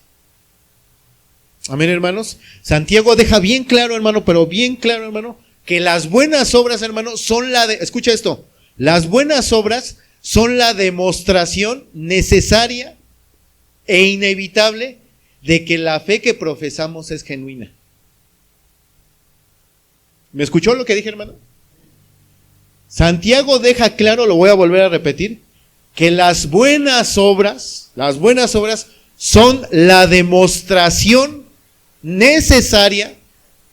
Speaker 1: Amén, hermanos. Santiago deja bien claro, hermano, pero bien claro, hermano, que las buenas obras, hermano, son escucha esto, las buenas obras son la demostración necesaria e inevitable de que la fe que profesamos es genuina. ¿Me escuchó lo que dije, hermano? Santiago deja claro, lo voy a volver a repetir, que las buenas obras son la demostración necesaria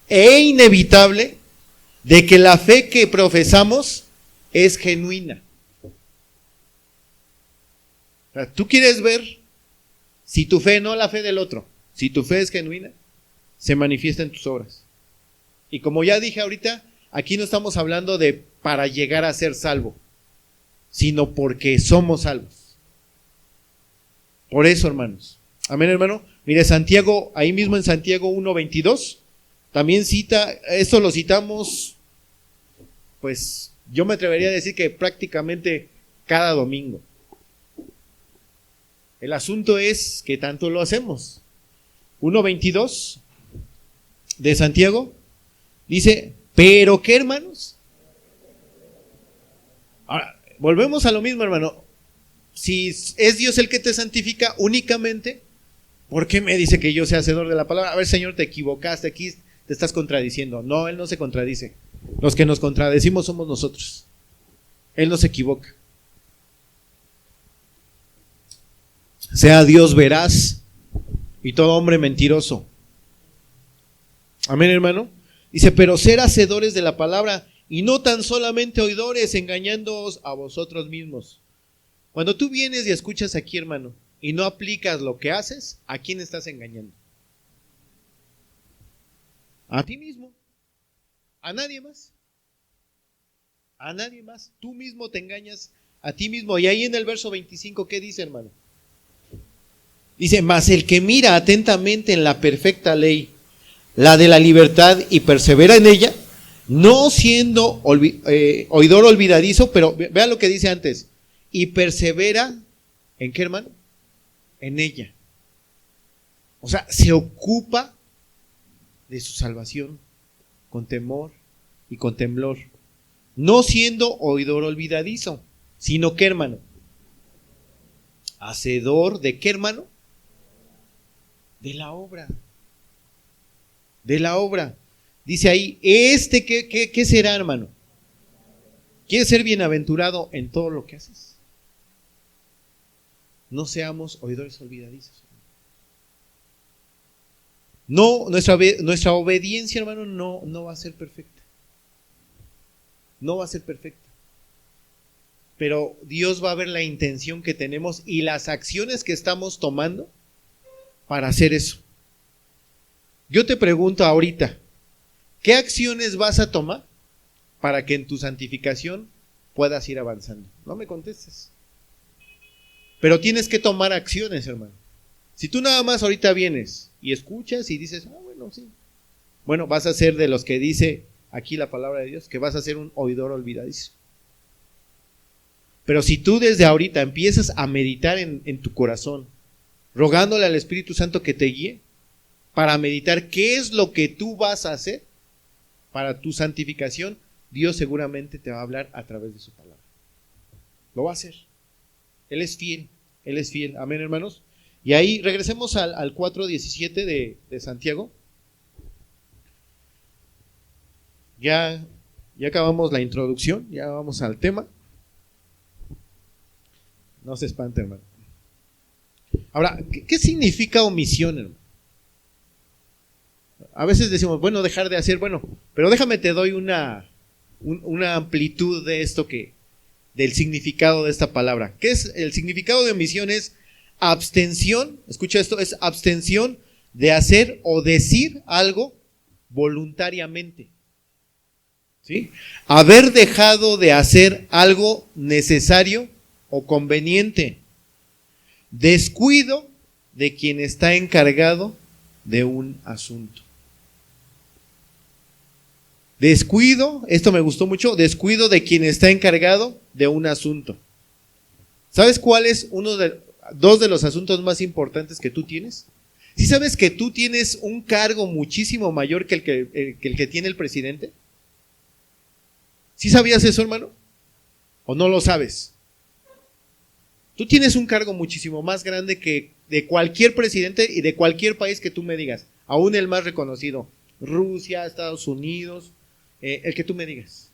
Speaker 1: e inevitable de que la fe que profesamos es genuina. O sea, tú quieres ver si tu fe, no la fe del otro, si tu fe es genuina, se manifiesta en tus obras. Y como ya dije ahorita, aquí no estamos hablando de para llegar a ser salvo, sino porque somos salvos. Por eso, hermanos. Amén, hermano. Mire, Santiago, ahí mismo en Santiago 1:22, también cita, esto lo citamos, pues yo me atrevería a decir que prácticamente cada domingo. El asunto es que tanto lo hacemos. 1:22 de Santiago dice, ¿pero qué, hermanos? Ahora, volvemos a lo mismo, hermano. Si es Dios el que te santifica únicamente, ¿por qué me dice que yo sea hacedor de la palabra? A ver, Señor, te equivocaste, aquí te estás contradiciendo. No, Él no se contradice. Los que nos contradecimos somos nosotros. Él no se equivoca. Sea Dios veraz y todo hombre mentiroso. Amén, hermano. Dice, pero ser hacedores de la palabra y no tan solamente oidores, engañándoos a vosotros mismos. Cuando tú vienes y escuchas aquí, hermano, y no aplicas lo que haces, ¿a quién estás engañando? A ti mismo. A nadie más. A nadie más. Tú mismo te engañas a ti mismo. Y ahí en el verso 25, ¿qué dice, hermano? Dice, mas el que mira atentamente en la perfecta ley, la de la libertad, y persevera en ella, no siendo oidor olvidadizo, pero vea lo que dice antes, y persevera, ¿en qué, hermano? En ella. O sea, se ocupa de su salvación con temor y con temblor, no siendo oidor olvidadizo, sino que, hermano, hacedor de qué, hermano? De la obra. De la obra. Dice ahí, ¿qué será, hermano? ¿Quieres ser bienaventurado en todo lo que haces? No seamos oidores olvidadizos. No, nuestra obediencia, hermano, no va a ser perfecta. No va a ser perfecta. Pero Dios va a ver la intención que tenemos y las acciones que estamos tomando para hacer eso. Yo te pregunto ahorita, ¿qué acciones vas a tomar para que en tu santificación puedas ir avanzando? No me contestes. Pero tienes que tomar acciones, hermano. Si tú nada más ahorita vienes y escuchas y dices, bueno, sí. Bueno, vas a ser de los que dice aquí la palabra de Dios, que vas a ser un oidor olvidadizo. Pero si tú desde ahorita empiezas a meditar en tu corazón, rogándole al Espíritu Santo que te guíe, para meditar qué es lo que tú vas a hacer para tu santificación, Dios seguramente te va a hablar a través de su palabra. Lo va a hacer. Él es fiel, Él es fiel. Amén, hermanos. Y ahí regresemos al 4:17 de Santiago. Ya acabamos la introducción, ya vamos al tema. No se espante, hermano. Ahora, ¿qué significa omisión, hermano? A veces decimos, bueno, dejar de hacer, bueno, pero déjame te doy una amplitud de esto del significado de esta palabra. ¿Qué es? El significado de omisión es abstención, escucha esto, es abstención de hacer o decir algo voluntariamente. ¿Sí? Haber dejado de hacer algo necesario o conveniente. Descuido de quien está encargado de un asunto. Descuido, esto me gustó mucho, descuido de quien está encargado de un asunto. ¿Sabes cuál es dos de los asuntos más importantes que tú tienes? ¿Sí sabes que tú tienes un cargo muchísimo mayor que el que tiene el presidente? ¿Sí sabías eso, hermano? ¿O no lo sabes? Tú tienes un cargo muchísimo más grande que de cualquier presidente y de cualquier país que tú me digas, aún el más reconocido, Rusia, Estados Unidos, el que tú me digas.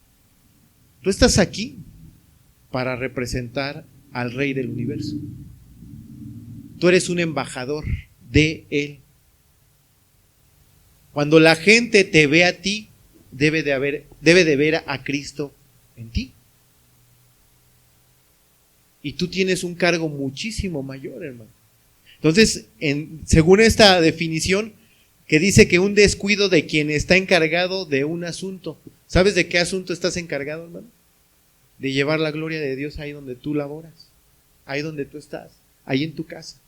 Speaker 1: Tú estás aquí para representar al Rey del universo. Tú eres un embajador de Él. Cuando la gente te ve a ti, debe de ver a Cristo en ti. Y tú tienes un cargo muchísimo mayor, hermano. Entonces, según esta definición, que dice que un descuido de quien está encargado de un asunto. ¿Sabes de qué asunto estás encargado, hermano? De llevar la gloria de Dios ahí donde tú laboras, ahí donde tú estás, ahí en tu casa.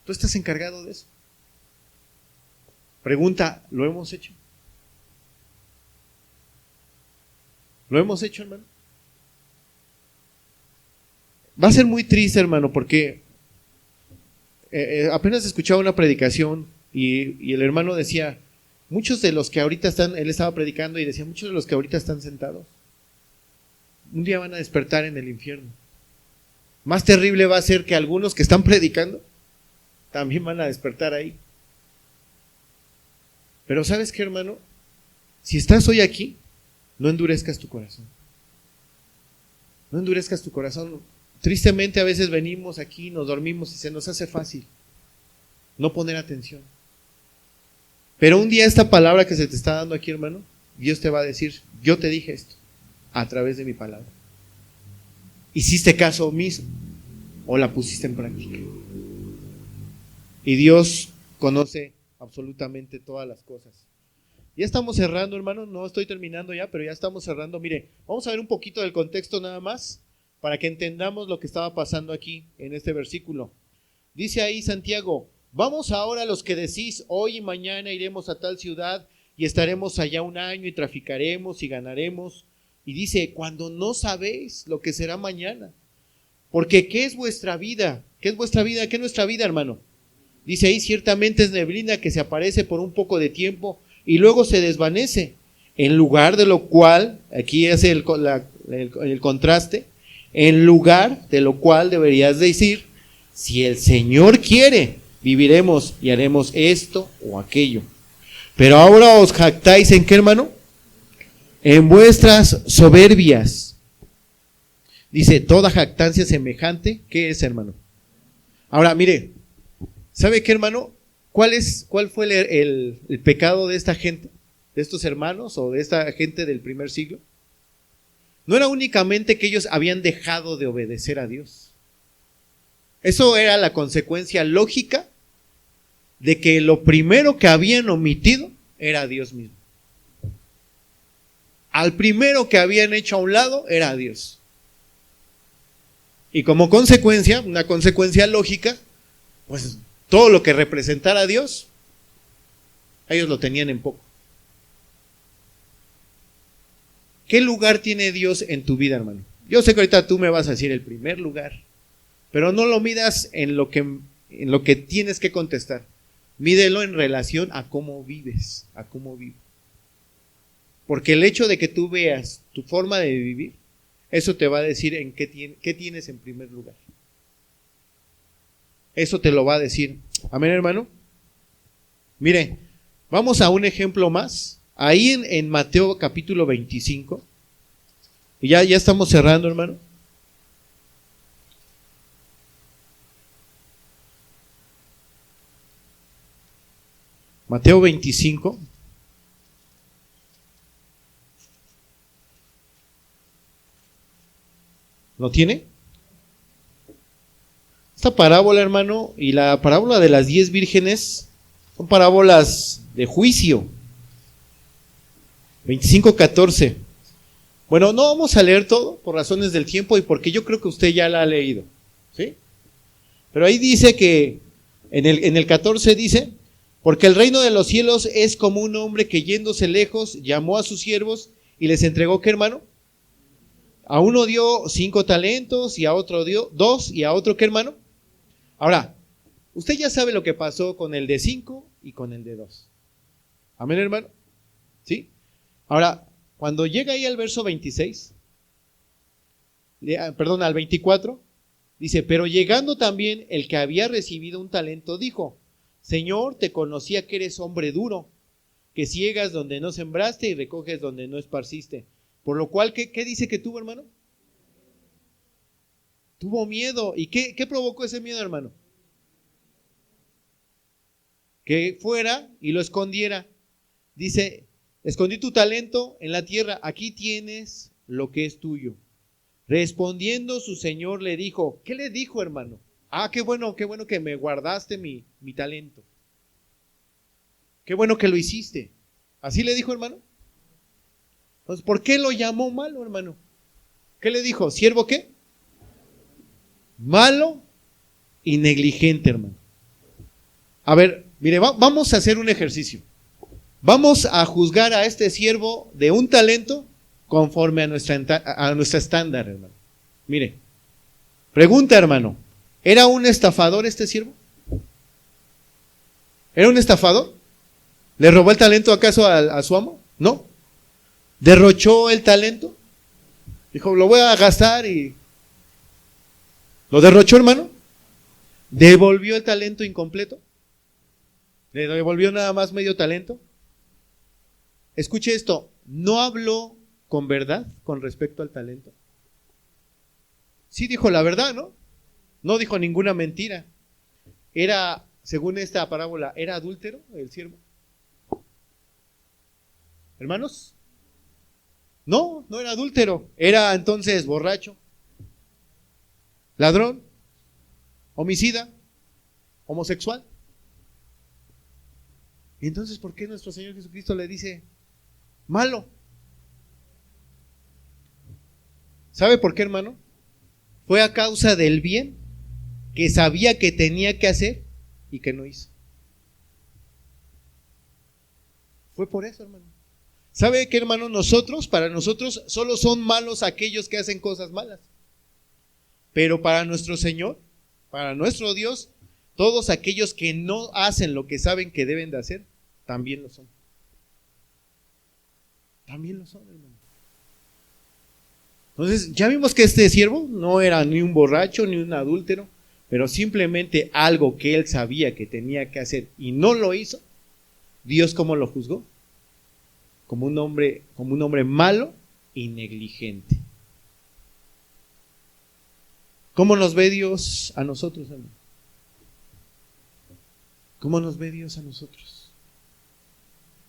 Speaker 1: Tú estás encargado de eso. Pregunta, ¿lo hemos hecho? ¿Lo hemos hecho, hermano? Va a ser muy triste, hermano, porque apenas escuchaba una predicación y el hermano decía, muchos de los que ahorita están, él estaba predicando y decía, muchos de los que ahorita están sentados, un día van a despertar en el infierno. Más terrible va a ser que algunos que están predicando también van a despertar ahí. Pero ¿sabes qué, hermano? Si estás hoy aquí, no endurezcas tu corazón. No endurezcas tu corazón. Tristemente a veces venimos aquí, nos dormimos y se nos hace fácil no poner atención. Pero un día esta palabra que se te está dando aquí, hermano, Dios te va a decir, yo te dije esto a través de mi palabra. ¿Hiciste caso omiso o la pusiste en práctica? Y Dios conoce absolutamente todas las cosas. Ya estamos cerrando, hermano, no estoy terminando ya, pero ya estamos cerrando. Mire, vamos a ver un poquito del contexto nada más, para que entendamos lo que estaba pasando aquí en este versículo. Dice ahí Santiago, vamos ahora los que decís, hoy y mañana iremos a tal ciudad y estaremos allá un año y traficaremos y ganaremos. Y dice, cuando no sabéis lo que será mañana. Porque ¿qué es vuestra vida? ¿Qué es vuestra vida? ¿Qué es nuestra vida, hermano? Dice ahí, ciertamente es neblina que se aparece por un poco de tiempo y luego se desvanece. En lugar de lo cual, aquí hace el contraste, en lugar de lo cual deberías decir, si el Señor quiere, viviremos y haremos esto o aquello. Pero ahora os jactáis ¿en qué, hermano? En vuestras soberbias. Dice, toda jactancia semejante, ¿qué es, hermano? Ahora, mire, ¿sabe qué, hermano? ¿Cuál fue el pecado de esta gente, de estos hermanos o de esta gente del primer siglo? No era únicamente que ellos habían dejado de obedecer a Dios. Eso era la consecuencia lógica de que lo primero que habían omitido era a Dios mismo. Al primero que habían hecho a un lado era a Dios. Y como consecuencia, una consecuencia lógica, pues todo lo que representara a Dios, ellos lo tenían en poco. ¿Qué lugar tiene Dios en tu vida, hermano? Yo sé que ahorita tú me vas a decir el primer lugar, pero no lo midas en lo que tienes que contestar. Mídelo en relación a cómo vives, a cómo vives. Porque el hecho de que tú veas tu forma de vivir, eso te va a decir en qué tienes en primer lugar. Eso te lo va a decir. Amén, hermano. Mire, vamos a un ejemplo más. Ahí en Mateo capítulo 25. Y ya estamos cerrando, hermano. Mateo 25. ¿Lo tiene? Esta parábola, hermano, y la parábola de las 10 vírgenes son parábolas de juicio. 25:14. Bueno, no vamos a leer todo por razones del tiempo y porque yo creo que usted ya la ha leído, ¿sí? Pero ahí dice que, en el 14 dice, porque el reino de los cielos es como un hombre que yéndose lejos llamó a sus siervos y les entregó, ¿qué, hermano? A uno dio 5 talentos y a otro dio 2 y a otro, ¿qué, hermano? Ahora, Usted ya sabe lo que pasó con el de 5 y con el de 2. Amén, hermano. ¿Sí? Ahora, cuando llega ahí al verso 26, perdón, al 24, dice, pero llegando también el que había recibido un talento, dijo, Señor, te conocía que eres hombre duro, que ciegas donde no sembraste y recoges donde no esparciste. Por lo cual, ¿qué dice que tuvo, hermano? Tuvo miedo. ¿Y qué provocó ese miedo, hermano? Que fuera y lo escondiera. Dice, escondí tu talento en la tierra, aquí tienes lo que es tuyo. Respondiendo su señor le dijo, ¿qué le dijo, hermano? Qué bueno que me guardaste mi talento. Qué bueno que lo hiciste. ¿Así le dijo, hermano? Entonces, ¿por qué lo llamó malo, hermano? ¿Qué le dijo? ¿Siervo qué? Malo y negligente, hermano. A ver, mire, vamos a hacer un ejercicio. Vamos a juzgar a este siervo de un talento conforme a nuestra estándar, hermano. Mire, pregunta, hermano, ¿era un estafador este siervo? ¿Era un estafador? ¿Le robó el talento acaso a su amo? No. ¿Derrochó el talento? Dijo, lo voy a gastar y... ¿Lo derrochó, hermano? ¿Devolvió el talento incompleto? ¿Le devolvió nada más medio talento? Escuche esto, ¿no habló con verdad con respecto al talento? Sí dijo la verdad, ¿no? No dijo ninguna mentira. Era, según esta parábola, ¿era adúltero el siervo? ¿Hermanos? No era adúltero. Era entonces borracho, ladrón, homicida, homosexual. Y entonces, ¿por qué nuestro Señor Jesucristo le dice malo? ¿Sabe por qué, hermano? Fue a causa del bien que sabía que tenía que hacer y que no hizo. Fue por eso, hermano. ¿Sabe qué, hermano? Para nosotros, solo son malos aquellos que hacen cosas malas. Pero para nuestro Señor, para nuestro Dios, todos aquellos que no hacen lo que saben que deben de hacer, también lo son. También lo son, hermano. Entonces, ya vimos que este siervo no era ni un borracho ni un adúltero, pero simplemente algo que él sabía que tenía que hacer y no lo hizo. Dios, ¿cómo lo juzgó? Como un hombre malo y negligente. ¿Cómo nos ve Dios a nosotros, hermano? ¿Cómo nos ve Dios a nosotros?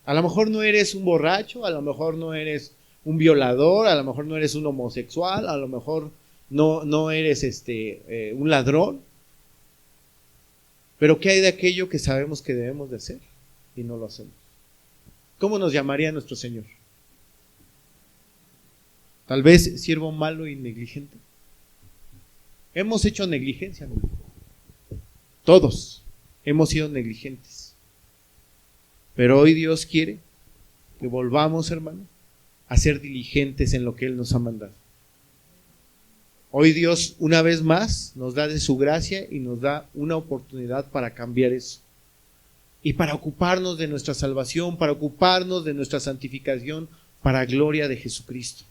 Speaker 1: A lo mejor no eres un borracho, a lo mejor no eres un violador, a lo mejor no eres un homosexual, a lo mejor no eres un ladrón. Pero ¿qué hay de aquello que sabemos que debemos de hacer y no lo hacemos? ¿Cómo nos llamaría nuestro Señor? Tal vez siervo malo y negligente. Hemos hecho negligencia, ¿no? Todos hemos sido negligentes. Pero hoy Dios quiere que volvamos, hermano, a ser diligentes en lo que Él nos ha mandado. Hoy Dios, una vez más, nos da de su gracia y nos da una oportunidad para cambiar eso. Y para ocuparnos de nuestra salvación, para ocuparnos de nuestra santificación, para gloria de Jesucristo.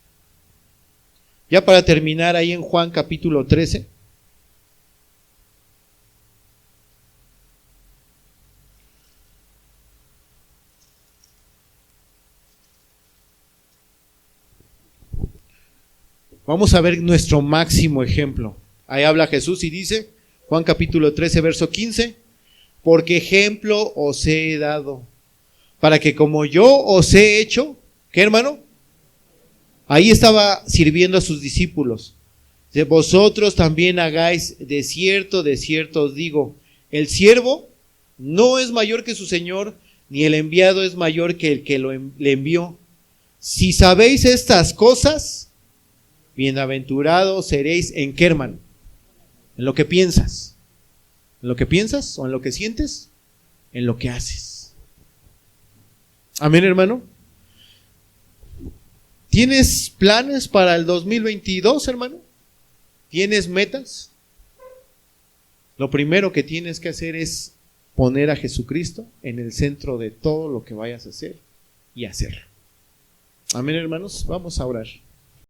Speaker 1: Ya para terminar, ahí en Juan capítulo 13. Vamos a ver nuestro máximo ejemplo. Ahí habla Jesús y dice, Juan capítulo 13, verso 15, porque ejemplo os he dado, para que como yo os he hecho, ¿qué, hermano? Ahí estaba sirviendo a sus discípulos. De vosotros también hagáis, de cierto os digo, el siervo no es mayor que su señor, ni el enviado es mayor que el que le envió. Si sabéis estas cosas, bienaventurados seréis en qué, hermano? En lo que piensas. ¿En lo que piensas o en lo que sientes? En lo que haces. Amén, hermano. ¿Tienes planes para el 2022, hermano? ¿Tienes metas? Lo primero que tienes que hacer es poner a Jesucristo en el centro de todo lo que vayas a hacer y hacer. Amén, hermanos. Vamos a orar.